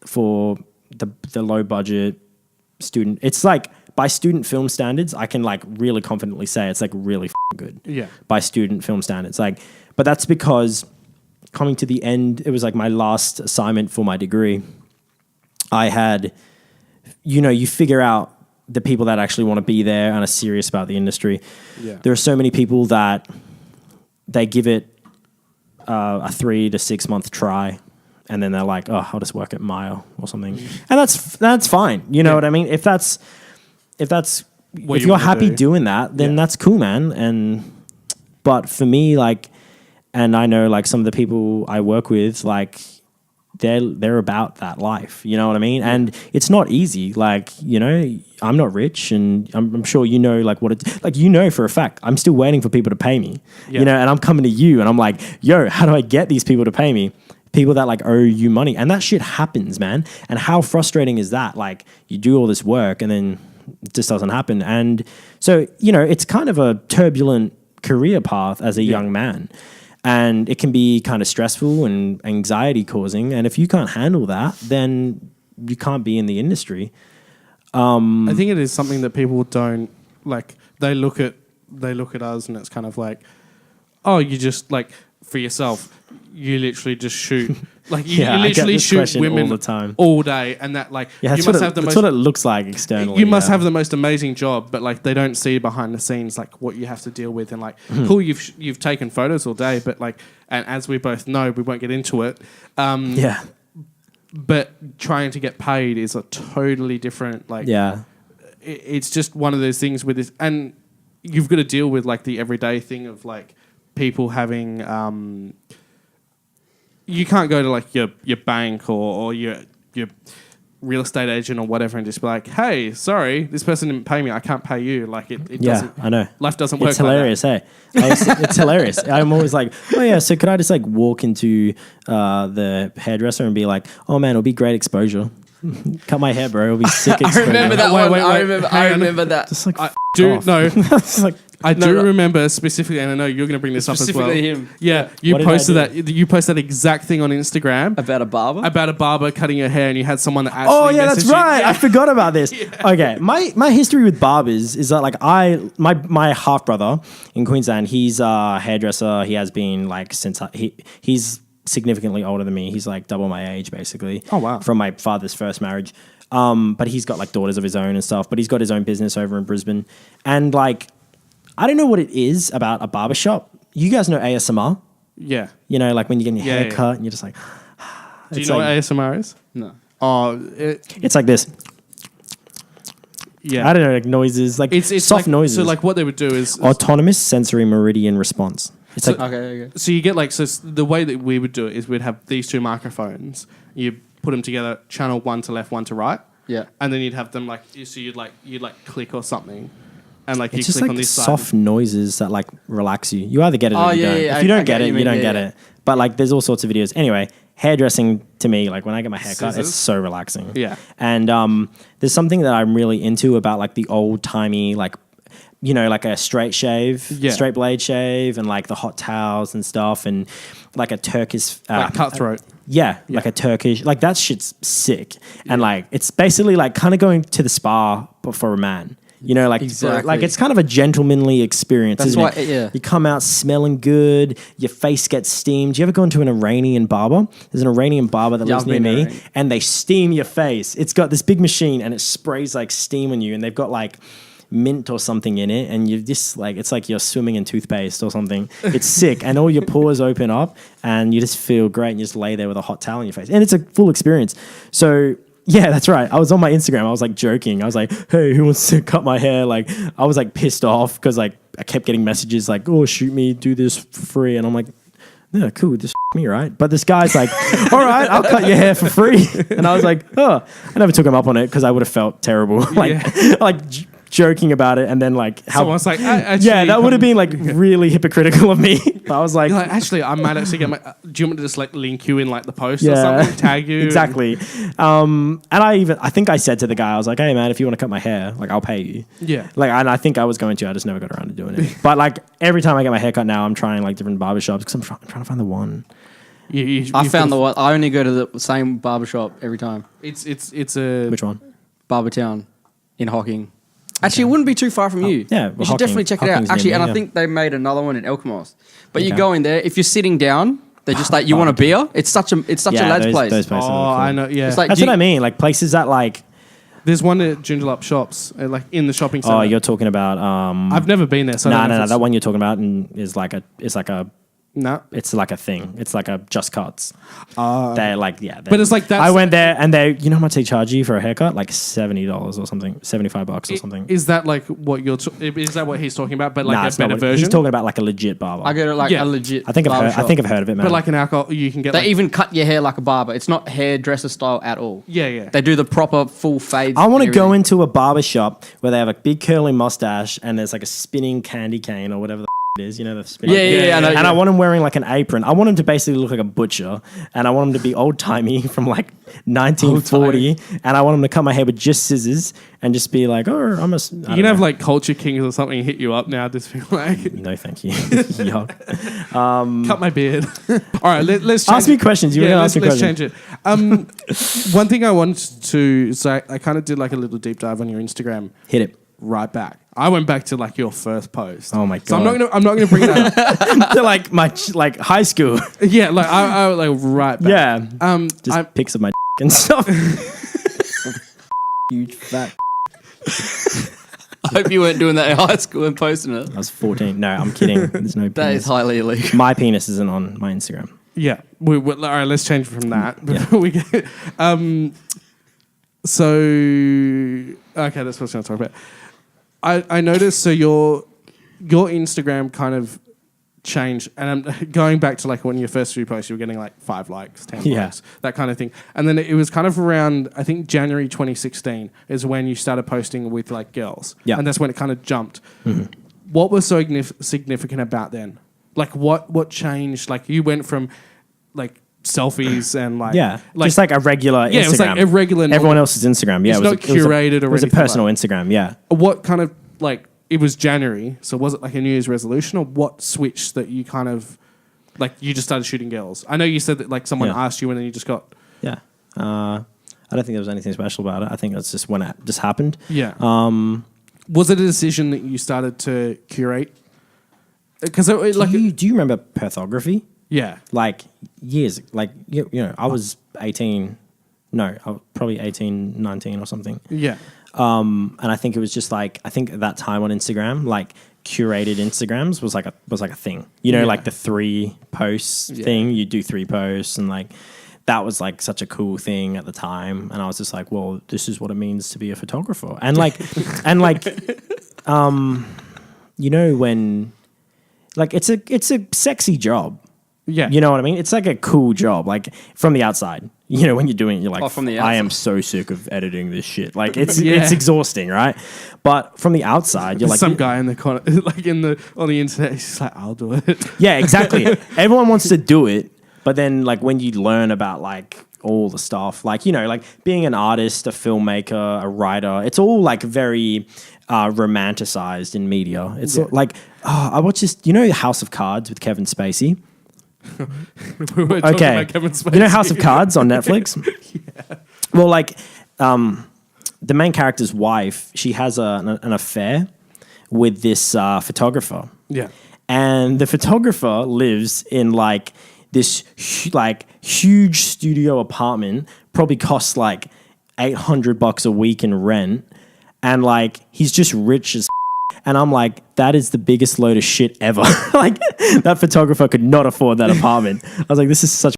for the low budget student, it's like by student film standards, I can like really confidently say it's like really good. Yeah. By student film standards, like, but that's because coming to the end, it was like my last assignment for my degree. I had, you figure out the people that actually want to be there and are serious about the industry. Yeah. There are so many people that they give it a 3 to 6 month try, and then they're like, "Oh, I'll just work at Maya or something," and that's fine. You know what I mean? If you're happy doing that, then that's cool, man. But for me, like, and I know like some of the people I work with, like, they're about that life. You know what I mean? And it's not easy. Like, I'm not rich, and I'm sure like what it's like. For a fact, I'm still waiting for people to pay me. Yeah. And I'm coming to you, and I'm like, yo, how do I get these people to pay me? People that like owe you money, and that shit happens, man. And how frustrating is that? Like, you do all this work, and then it just doesn't happen. And so, it's kind of a turbulent career path as a young man. And it can be kind of stressful and anxiety causing. And if you can't handle that, then you can't be in the industry. I think it is something that people don't like. They look at us, and it's kind of like, oh, you just like for yourself, you literally just shoot. Like you literally shoot women all the time, all day, and that like that's what it looks like externally. You must have the most amazing job, but like they don't see behind the scenes like what you have to deal with, and like cool, you've taken photos all day, but like, and as we both know, we won't get into it. But trying to get paid is a totally different like. Yeah, it's just one of those things with this, and you've got to deal with like the everyday thing of like people having. You can't go to like your bank or your real estate agent or whatever and just be like, hey, sorry, this person didn't pay me. I can't pay you. Like it doesn't. I know. Life doesn't work. It's hilarious, like hey. It's hilarious. I'm always like, oh yeah, so could I just like walk into the hairdresser and be like, oh man, it'll be great exposure. Cut my hair, bro. It'll be sick exposure. I remember that one. I remember that. Just like, I do remember specifically, and I know you're going to bring this up as well. Specifically him. Yeah, you posted that. You posted that exact thing on Instagram about a barber. About a barber cutting your hair, and you had someone that actually. Oh yeah, that's right. I forgot about this. Okay, my history with barbers is that like my half brother in Queensland, he's a hairdresser. He has been like since he's significantly older than me. He's like double my age, basically. Oh wow! From my father's first marriage. But he's got like daughters of his own and stuff. But he's got his own business over in Brisbane, and like. I don't know what it is about a barbershop. You guys know ASMR? Yeah. Like when you're getting your hair cut and you're just like... Do you know what ASMR is? No. Oh, it's like this. Yeah. I don't know, like noises, like it's soft like, noises. So like what they would do is... Autonomous sensory meridian response. It's so, like... Okay. So you get like... So the way that we would do it is we'd have these two microphones. You put them together, channel one to left, one to right. Yeah. And then you'd have them like... So you'd click or something. And like it's you just click like on this soft side. noises that like relax you. You either get it or you don't. If you don't get it, you don't get it. But like there's all sorts of videos. Anyway, hairdressing to me, like when I get my hair cut, it's so relaxing. Yeah. And there's something that I'm really into about like the old timey like like a straight shave, straight blade shave, and like the hot towels and stuff, and like a Turkish like cutthroat. Like a Turkish, like that shit's sick. And like it's basically like kind of going to the spa but for a man. Like exactly. Like it's kind of a gentlemanly experience. That's isn't why, it? yeah. You come out smelling good. Your face gets steamed. Do you ever go into an Iranian barber? There's an Iranian barber that lives near me, and they steam your face. It's got this big machine, and it sprays like steam on you, and they've got like mint or something in it, and you just like it's like you're swimming in toothpaste or something. It's sick, and all your pores open up, and you just feel great, and you just lay there with a hot towel on your face, and it's a full experience. So. Yeah, that's right. I was on my Instagram. I was like joking. I was like, hey, who wants to cut my hair? Like, I was like pissed off because like I kept getting messages like, oh, shoot me, do this for free. And I'm like, yeah, cool, just me, right? But this guy's like, all right, I'll cut your hair for free. And I was like, oh, I never took him up on it because I would have felt terrible. like joking about it, and then like how someone's like, actually, that would have been like really hypocritical of me. I was like, actually, I might actually get my. Do you want me to just like link you in like the post or something, tag you? Exactly. And I think I said to the guy, I was like, hey man, if you want to cut my hair, like I'll pay you. Yeah. Like, and I think I was going to. I just never got around to doing it. But like every time I get my hair cut now, I'm trying like different barbershops because I'm trying to find the one. I found the one. I only go to the same barbershop every time. It's a which one? Barbertown in Hocking. Actually, it wouldn't be too far from you. yeah, You should definitely check it out. Hocking's Actually, near and me, I think they made another one in Elkmos. But you Okay. go in there, if you're sitting down, they're just like, you want a beer? It's such a lad's place. Those places are Oh, cool. I know. Yeah, It's like, That's what I mean. Like places that like. there's one at Joondalup Shops, like in the shopping center. Oh, you're talking about. I've never been there. So I No, don't know no, if no. it's- That one you're talking about is like a. No. It's like a thing. It's like a Just Cuts. Uh, They're like, yeah. But it's like that's- I went there and you know how much they charge you for a haircut? Like $70 or something, $75 or something. Is that like what is that what he's talking about? But like Nah, a it's not better what- version. He's talking about like a legit barber. I go to like Yeah. a legit I think I've heard of it, man. but like an alcohol, you can get. They Like, even cut your hair like a barber. It's not hairdresser style at all. yeah. They do the proper full fades. I want to and go everything. into a barber shop where they have a big curly mustache and there's like a spinning candy cane or whatever the it is, you know, the spinning. Yeah, I know. And I want him wearing like an apron. I want him to basically look like a butcher, and I want him to be old timey from like 1940, and I want him to cut my hair with just scissors and just be like, oh, I'm a. You can have like Culture Kings or something hit you up now. Just be like, No, thank you. Yuck. cut my beard. All right, let's change Ask me questions. You were gonna ask me let's questions. change it. One thing I wanted to say, I kind of did like a little deep dive on your Instagram. Hit it. Right back. I went back to like your first post. Oh my So I'm God. not gonna bring that up. They're like my like high school. Yeah, like I like right back. Yeah. Just I, pics of my and stuff. Huge fat. I hope you weren't doing that in high school and posting it. I was 14. No, I'm kidding. There's no That is penis. highly illegal. My penis isn't on my Instagram. yeah. All right, let's change from that. Yeah. Before we get, so okay, that's what I was going to talk about. I noticed so your Instagram kind of changed, and I'm going back to like when your first few posts, you were getting like 5 likes, 10 Yeah. likes, that kind of thing, and then it was kind of around I think January 2016 is when you started posting with like girls, Yeah. and that's when it kind of jumped. What was so significant about then? Like what changed? Like you went from like selfies and like Just like a regular Instagram. Yeah, it was like a regular normal- Everyone else's Instagram. Yeah, It's it was not curated or It was a anything like personal Instagram. Yeah. what kind of like it was January, so was it like a New Year's resolution, or what switched that you kind of like you just started shooting girls? I know you said that like someone Yeah. asked you and then you just got Yeah. I don't think there was anything special about it. I think that's just when it just happened. yeah. Was it a decision that you started to curate? Because like do you remember Perthography? yeah, Like years, like you know, I was 18. No, I was probably 18, 19 or something. yeah, And I think it was just like I think at that time on Instagram, like curated Instagrams was like a thing. You know, Yeah. like the 3 posts Yeah. thing. You do 3 posts, and like that was like such a cool thing at the time. And I was just like, well, this is what it means to be a photographer. And like, you know, when like it's a sexy job. yeah. You know what I mean? It's like a cool job, like from the outside. You know, when you're doing it, you're like, Oh, from the I am outside. so sick of editing this shit. Like it's Yeah. it's exhausting, right? But from the outside, you're like, some guy in the corner, like on the internet, he's just like, I'll do it. yeah, exactly. Everyone wants to do it, but then like when you learn about like all the stuff, like you know, like being an artist, a filmmaker, a writer, it's all like very romanticized in media. It's like I watched this, you know, House of Cards with Kevin Spacey. We were talking Okay, about Kevin Spacey. you know House of Cards on Netflix. Well, like the main character's wife, she has an affair with this photographer. Yeah, And the photographer lives in like this huge studio apartment, probably costs like $800 a week in rent, and like he's just rich as. And I'm like, that is the biggest load of shit ever. Like that photographer could not afford that apartment. I was like, this is such.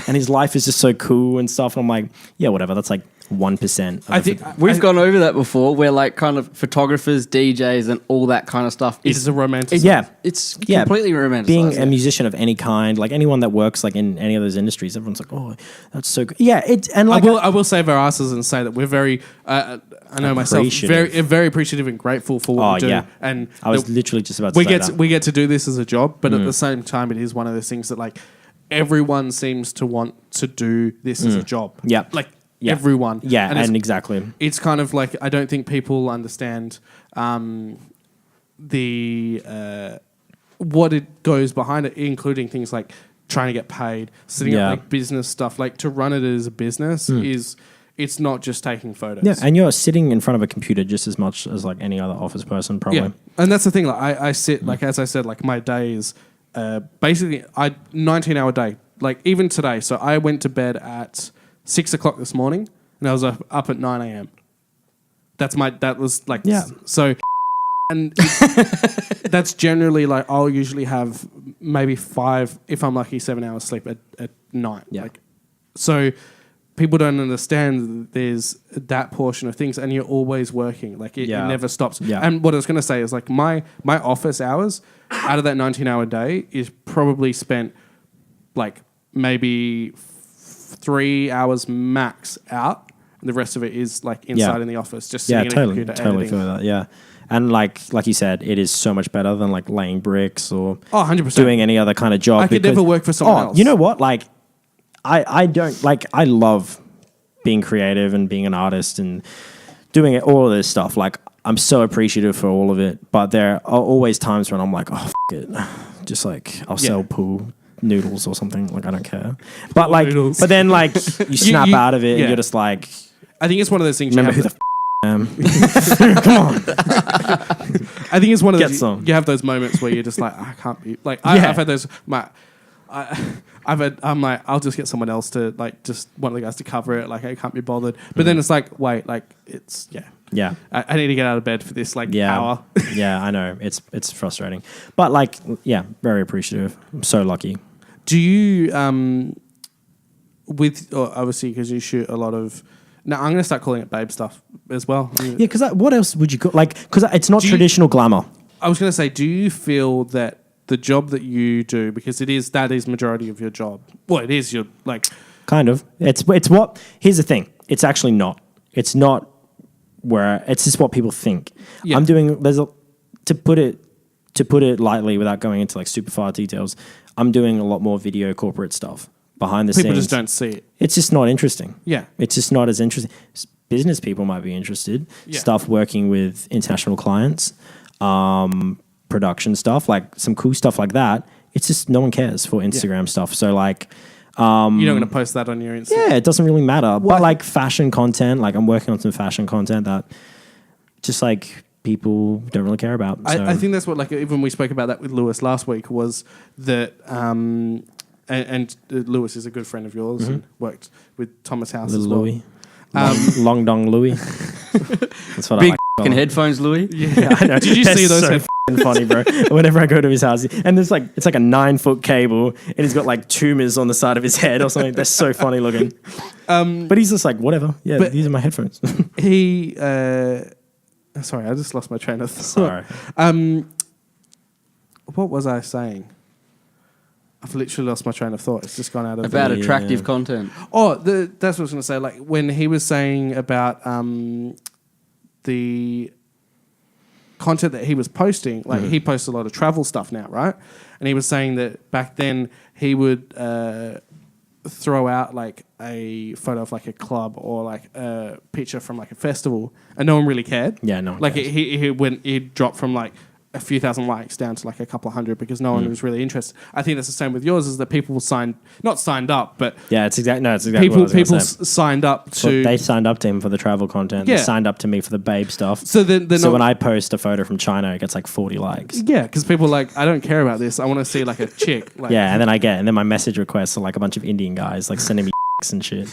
And his life is just so cool and stuff. And I'm like, yeah, whatever. That's like 1%. I think We've gone over that before, where like kind of photographers, DJs, and all that kind of stuff it is a romantic. Yeah. it's Yeah, completely romanticized. being a musician of any kind, like anyone that works like in any of those industries, everyone's like, "Oh, that's so good." Yeah, it and like I will save our asses and say that we're very. I know myself Appreciative. very appreciative and grateful for what we do. yeah. And I was that literally just about to say that. we get to do this as a job, but at the same time, it is one of those things that like everyone seems to want to do this as a job. Yeah. like Yeah. everyone. Yeah, it's- and exactly. It's kind of like I don't think people understand the what it goes behind it, including things like trying to get paid, setting Yeah. up like business stuff. Like to run it as a business is it's not just taking photos. Yeah, and you're sitting in front of a computer just as much as like any other office person, probably. Yeah, and that's the thing. Like I sit like as I said, like my day is basically 19-hour day. Like even today, so I went to bed at 6 o'clock this morning, and I was up at 9 a.m. That was like so, and that's generally like I'll usually have maybe 5, if I'm lucky, 7 hours sleep at night. Yeah. Like, so people don't understand there's that portion of things, and you're always working. Like it never stops. Yeah. And what I was going to say is like my office hours out of that 19-hour day is probably spent like maybe 3 hours max out. And the rest of it is like inside in the office, just sitting in a computer totally editing. feel that. Yeah, and like you said, it is so much better than like laying bricks or 100%. doing any other kind of job. I could never work for someone else. You know what? Like, I don't like. I love being creative and being an artist and doing all of this stuff. Like, I'm so appreciative for all of it. But there are always times when I'm like, oh, it. Just like I'll sell pool noodles or something. Like, I don't care. But like, but then like you snap out of it and you're just like. I think it's one of those things. Remember who the I am? Come on. I think it's one of those. some. You have those moments where you're just like, I can't be like. I've had those. I'm like, I'll just get someone else to like, just one of the guys to cover it. Like, I can't be bothered. But then it's like, wait, like it's Yeah. I need to get out of bed for this hour. Yeah, I know. It's frustrating. But like, yeah, very appreciative. I'm so lucky. Do you obviously because you shoot a lot of. Now I'm going to start calling it babe stuff as well. Yeah, because what else would you call like? Because it's not traditional glamour. I was going to say, do you feel that the job that you do, because that is majority of your job? Well, it is your like. Kind of. It's what. Here's the thing. It's actually not. It's not where. It's just what people think. Yeah. I'm doing. To put it lightly, without going into like super far details. I'm doing a lot more video corporate stuff. Behind the scenes. People just don't see it. It's just not interesting. Yeah. It's just not as interesting. Business people might be interested. Yeah. Stuff working with international clients, production stuff, like some cool stuff like that. It's just no one cares for Instagram stuff. So like... you're not going to post that on your Instagram? Yeah, it doesn't really matter. What? But like fashion content, like I'm working on some fashion content that just like people don't really care about. So. I think that's what, like, even we spoke about that with Lewis last week, was that... And Lewis is a good friend of yours and worked with Thomas House Little as well. Louis. Long Dong Louis. That's what Big I like. Big headphones, Louis. Yeah, I know. Did you see those? So funny, bro. Whenever I go to his house, and it's like a 9-foot cable, and he's got like tumors on the side of his head or something. That's so funny looking. But he's just like, whatever. Yeah, these are my headphones. He. Sorry, I just lost my train of thought. Sorry. What was I saying? I've literally lost my train of thought. It's just gone out of about attractive content. Oh, that's what I was going to say. Like when he was saying about the content that he was posting, like he posts a lot of travel stuff now, right? And he was saying that back then he would throw out like a photo of like a club or like a picture from like a festival, and no one really cared. Yeah, no one like cares. he'd drop from like a few thousand likes down to like a couple of hundred because no one was really interested. I think that's the same with yours, is that people not signed up, but yeah, it's exactly what I was people gonna say. signed up to. Well, they signed up to him for the travel content. Yeah. They signed up to me for the babe stuff. So when I post a photo from China, it gets like 40 likes. Yeah, because people are like, I don't care about this. I want to see like a chick. Like, yeah, and then my message requests are like a bunch of Indian guys like sending me and shit.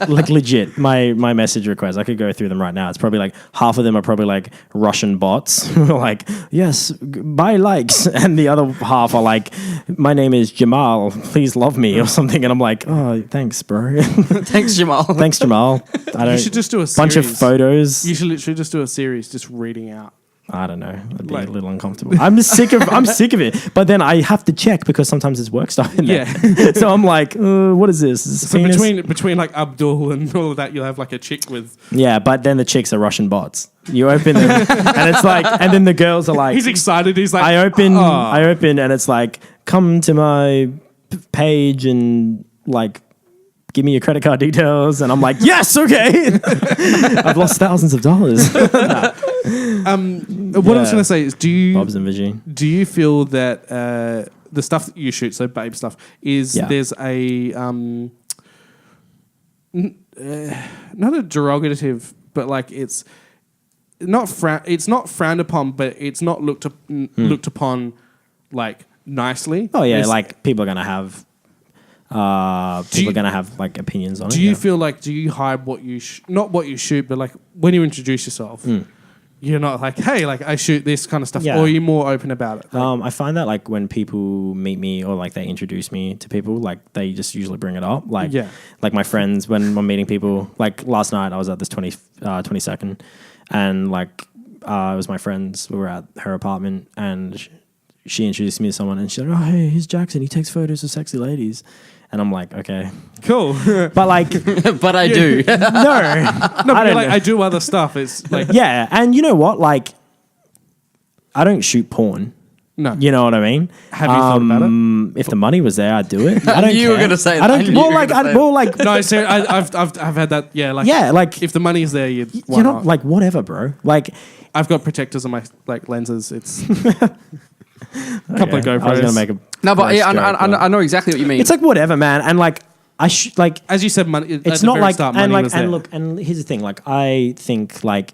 like legit, my message requests, I could go through them right now. It's probably like half of them are probably like Russian bots who are like, yes, buy likes, and the other half are like, my name is Jamal, please love me or something, and I'm like, oh, thanks, bro. Thanks, Jamal. Thanks, Jamal. You should just do a bunch of photos. You should literally just do a series just reading out. I don't know. I'd be a little uncomfortable. I'm sick of it. But then I have to check because sometimes there's work stuff in there. Yeah. So I'm like, what is this? Is this so between like Abdul and all of that, you'll have like a chick with. Yeah, but then the chicks are Russian bots. You open them and it's like, and then the girls are like, he's excited. He's like, I open, and it's like, come to my page and like, give me your credit card details, and I'm like, yes, okay. I've lost thousands of dollars. What I was going to say is, do you feel that the stuff that you shoot, so babe stuff, is there's a not a derogative, but like it's not frowned upon, but it's not looked upon like nicely. Oh yeah, like people are gonna have like opinions on it. Do you feel like do you hide what you not what you shoot, but like when you introduce yourself, you're not like, hey, like I shoot this kind of stuff, or are you more open about it? Like, I find that like when people meet me or like they introduce me to people, like they just usually bring it up. Like like my friends when I'm meeting people, like last night I was at this 22nd, and like it was my friends. We were at her apartment and she introduced me to someone and she's like, oh, hey, here's Jackson. He takes photos of sexy ladies. And I'm like, okay. Cool. But like... but I do. No, but like, I do other stuff. It's like... Yeah, and you know what? Like, I don't shoot porn. No. You know what I mean? Have you thought about it? If the money was there, I'd do it. I don't You care. were going to say I that. don't... Well, like... No, seriously, I've had that. Yeah, like... Yeah, like... If the money's there, you know, like, whatever, bro. Like... I've got protectors on my like lenses. It's... A couple of GoPros. I was going to make a... No, but yeah, I know exactly what you mean. It's like whatever, man. And like, like... As you said, money... It's not like... And like, and look, and here's the thing. Like, I think like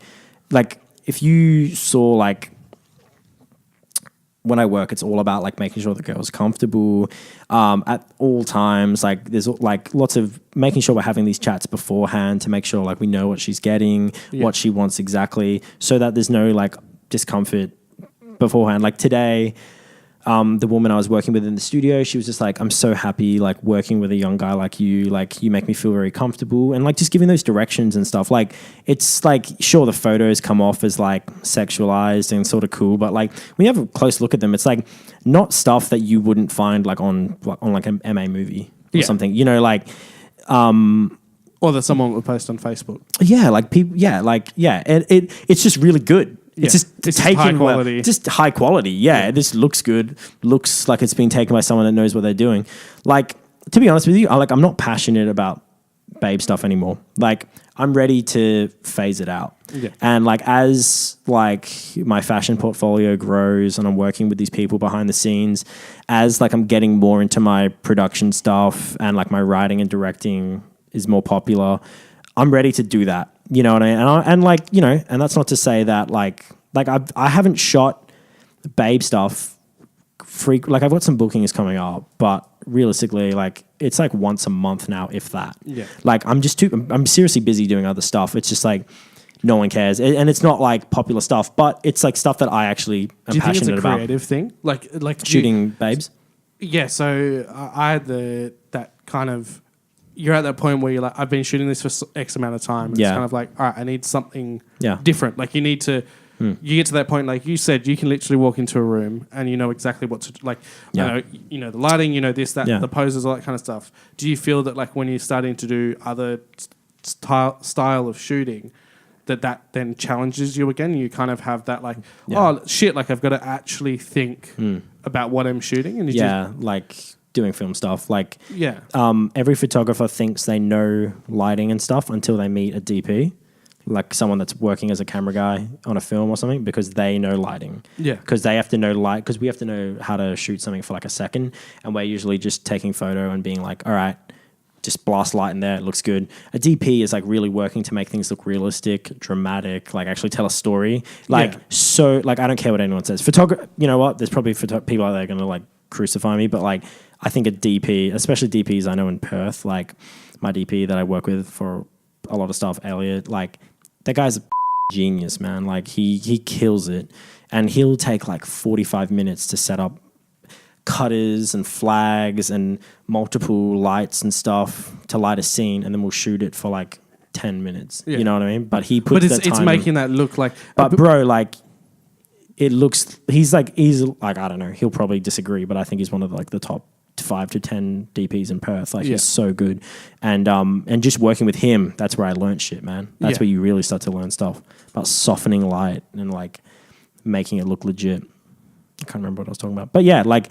if you saw like... When I work, it's all about like making sure the girl's comfortable at all times. Like there's like lots of making sure we're having these chats beforehand to make sure like we know what she's getting, what she wants exactly, so that there's no like discomfort beforehand. Like today, the woman I was working with in the studio, she was just like, I'm so happy like working with a young guy like you make me feel very comfortable, and like just giving those directions and stuff. Like it's like, sure, the photos come off as like sexualized and sort of cool, but like when you have a close look at them, it's like not stuff that you wouldn't find like on like an MA movie or something, you know, like or that someone would post on Facebook. Yeah, like people, it's just really good. It's just taken high quality. Just high quality. Yeah, this looks good. Looks like it's been taken by someone that knows what they're doing. Like, to be honest with you, I'm not passionate about babe stuff anymore. Like, I'm ready to phase it out. Yeah. And like as like my fashion portfolio grows and I'm working with these people behind the scenes, as like I'm getting more into my production stuff and like my writing and directing is more popular, I'm ready to do that. You know what I mean? And like, you know, and that's not to say that like I haven't shot babe stuff like I've got some bookings coming up, but realistically, like it's like once a month now, if that. Yeah. Like I'm seriously busy doing other stuff. It's just like no one cares. And it's not like popular stuff, but it's like stuff that I actually am passionate about. Do you think it's a creative thing? Like shooting babes? Yeah, so I had that kind of... You're at that point where you're like, I've been shooting this for X amount of time. And it's kind of like, all right, I need something different. Like you need to, you get to that point, like you said, you can literally walk into a room and you know exactly what to, like, you know, the lighting, you know, this, that, the poses, all that kind of stuff. Do you feel that like when you're starting to do other style of shooting, that then challenges you again? You kind of have that like, oh shit, like I've got to actually think about what I'm shooting. And like... doing film stuff, like every photographer thinks they know lighting and stuff until they meet a DP, like someone that's working as a camera guy on a film or something, because they know lighting. Yeah, because they have to know light, because we have to know how to shoot something for like a second, and we're usually just taking photo and being like, all right, just blast light in there, it looks good. A DP is like really working to make things look realistic, dramatic, like actually tell a story. Like so, like I don't care what anyone says. You know what? There's probably people out there going to like crucify me, but like I think a DP, especially DPs I know in Perth, like my DP that I work with for a lot of stuff, Elliot, like that guy's a genius, man. Like he kills it, and he'll take like 45 minutes to set up cutters and flags and multiple lights and stuff to light a scene, and then we'll shoot it for like 10 minutes. You know what I mean? But he puts that time. It's making that look like... But bro, like it looks... He's like, I don't know. He'll probably disagree, but I think he's one of like the top 5 to 10 DPs in Perth. Like he's so good. And just working with him, that's where I learned shit, man. That's where you really start to learn stuff about softening light and like making it look legit. I can't remember what I was talking about. But yeah, like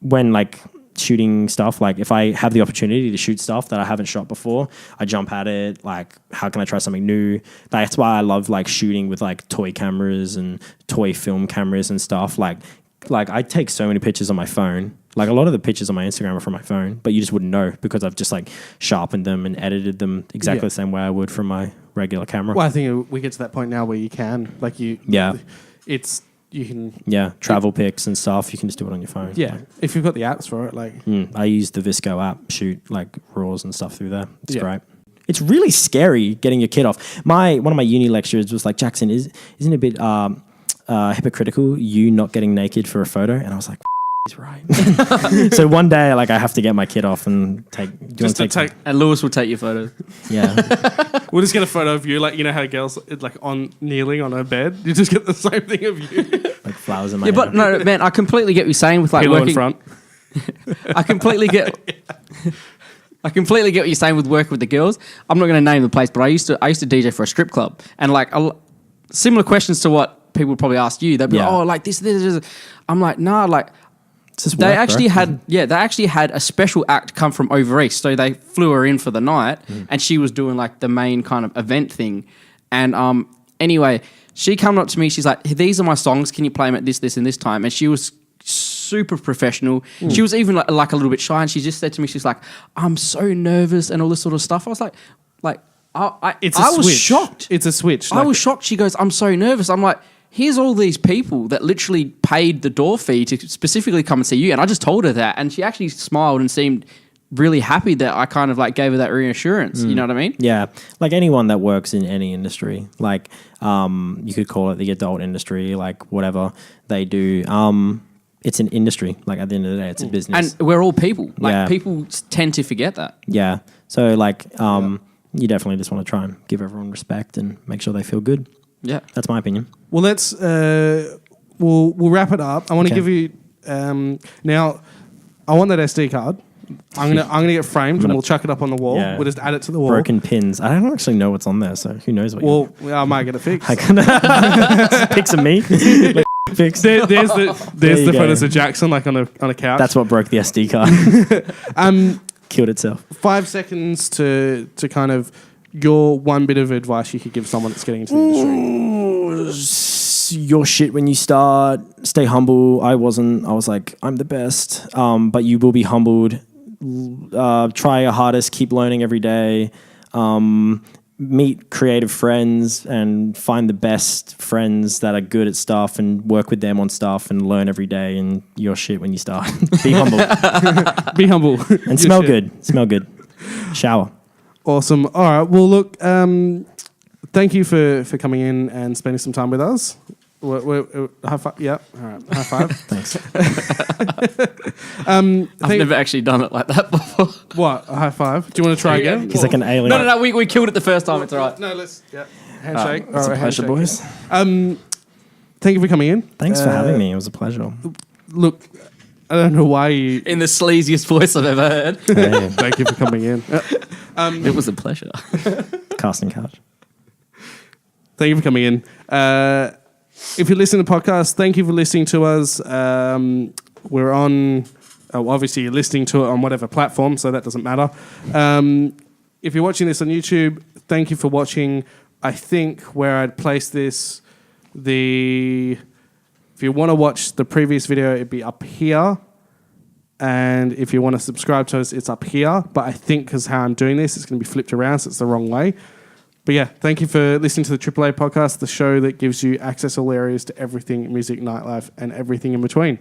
when like shooting stuff, like if I have the opportunity to shoot stuff that I haven't shot before, I jump at it. Like, how can I try something new? That's why I love like shooting with like toy cameras and toy film cameras and stuff. Like I take so many pictures on my phone. Like a lot of the pictures on my Instagram are from my phone, but you just wouldn't know because I've just like sharpened them and edited them exactly the same way I would from my regular camera. Well, I think we get to that point now where you can, like you can travel pics and stuff. You can just do it on your phone. Yeah, if you've got the apps for it, like I use the Visco app, shoot like raws and stuff through there. It's great. It's really scary getting your kid off. One of my uni lecturers was like, Jackson, isn't it a bit hypocritical you not getting naked for a photo? And I was like, he's right. So one day, like, I have to get my kid off and take. And Lewis will take your photo. Yeah, we'll just get a photo of you, like you know how girls like on kneeling on her bed. You just get the same thing of you, like flowers in my. Yeah, but no, man, I completely get what you're saying with like Pillow working in front. I completely get what you're saying with working with the girls. I'm not going to name the place, but I used to DJ for a strip club, and like similar questions to what people would probably ask you. They'd be like, oh, like this. I'm like, nah, like. They actually had a special act come from over east, so they flew her in for the night, and she was doing like the main kind of event thing. And anyway, she came up to me. She's like, "These are my songs. Can you play them at this, and this time?" And she was super professional. She was even like a little bit shy, and she just said to me, "She's like, I'm so nervous and all this sort of stuff." I was like, I was shocked. It's a switch. I was shocked. She goes, "I'm so nervous." I'm like, here's all these people that literally paid the door fee to specifically come and see you. And I just told her that. And she actually smiled and seemed really happy that I kind of like gave her that reassurance. You know what I mean? Yeah. Like anyone that works in any industry, like you could call it the adult industry, like whatever they do. It's an industry. Like at the end of the day, it's a business. And we're all people. Like people tend to forget that. Yeah. So like you definitely just want to try and give everyone respect and make sure they feel good. Yeah. That's my opinion. Well, let's we'll wrap it up. I want to give you now. I want that SD card. I'm gonna get framed and we'll chuck it up on the wall. Yeah. We'll just add it to the wall. Broken pins. I don't actually know what's on there, so who knows what. I might get it fixed. Pics of me. Fixed. There's the photos of Jackson like on a couch. That's what broke the SD card. Killed itself. 5 seconds to kind of. Your one bit of advice you could give someone that's getting into the industry. Your shit when you start. Stay humble. I wasn't. I was like, I'm the best. But you will be humbled. Try your hardest. Keep learning every day. Meet creative friends and find the best friends that are good at stuff and work with them on stuff and learn every day. And your shit when you start. Be humble. Be humble. And smell good. Smell good. Shower. Awesome. All right. Well, look, thank you for coming in and spending some time with us. High five. Yeah. All right. High five. Thanks. I've never actually done it like that before. What? A high five? Do you want to try again? He's like an alien. No. We killed it the first time. It's all right. No, let's... Yeah. Handshake. It's a pleasure, boys. Thank you for coming in. Thanks for having me. It was a pleasure. Look... I don't know why you... In the sleaziest voice I've ever heard. Hey. Thank you for coming in. It was a pleasure. Casting couch. Thank you for coming in. If you're listening to the podcast, thank you for listening to us. We're on... obviously, you're listening to it on whatever platform, so that doesn't matter. If you're watching this on YouTube, thank you for watching. I think where I'd place this, if you want to watch the previous video, it'd be up here. And if you want to subscribe to us, it's up here. But I think because how I'm doing this, it's going to be flipped around, so it's the wrong way. But yeah, thank you for listening to the AAA podcast, the show that gives you access all areas to everything music, nightlife, and everything in between.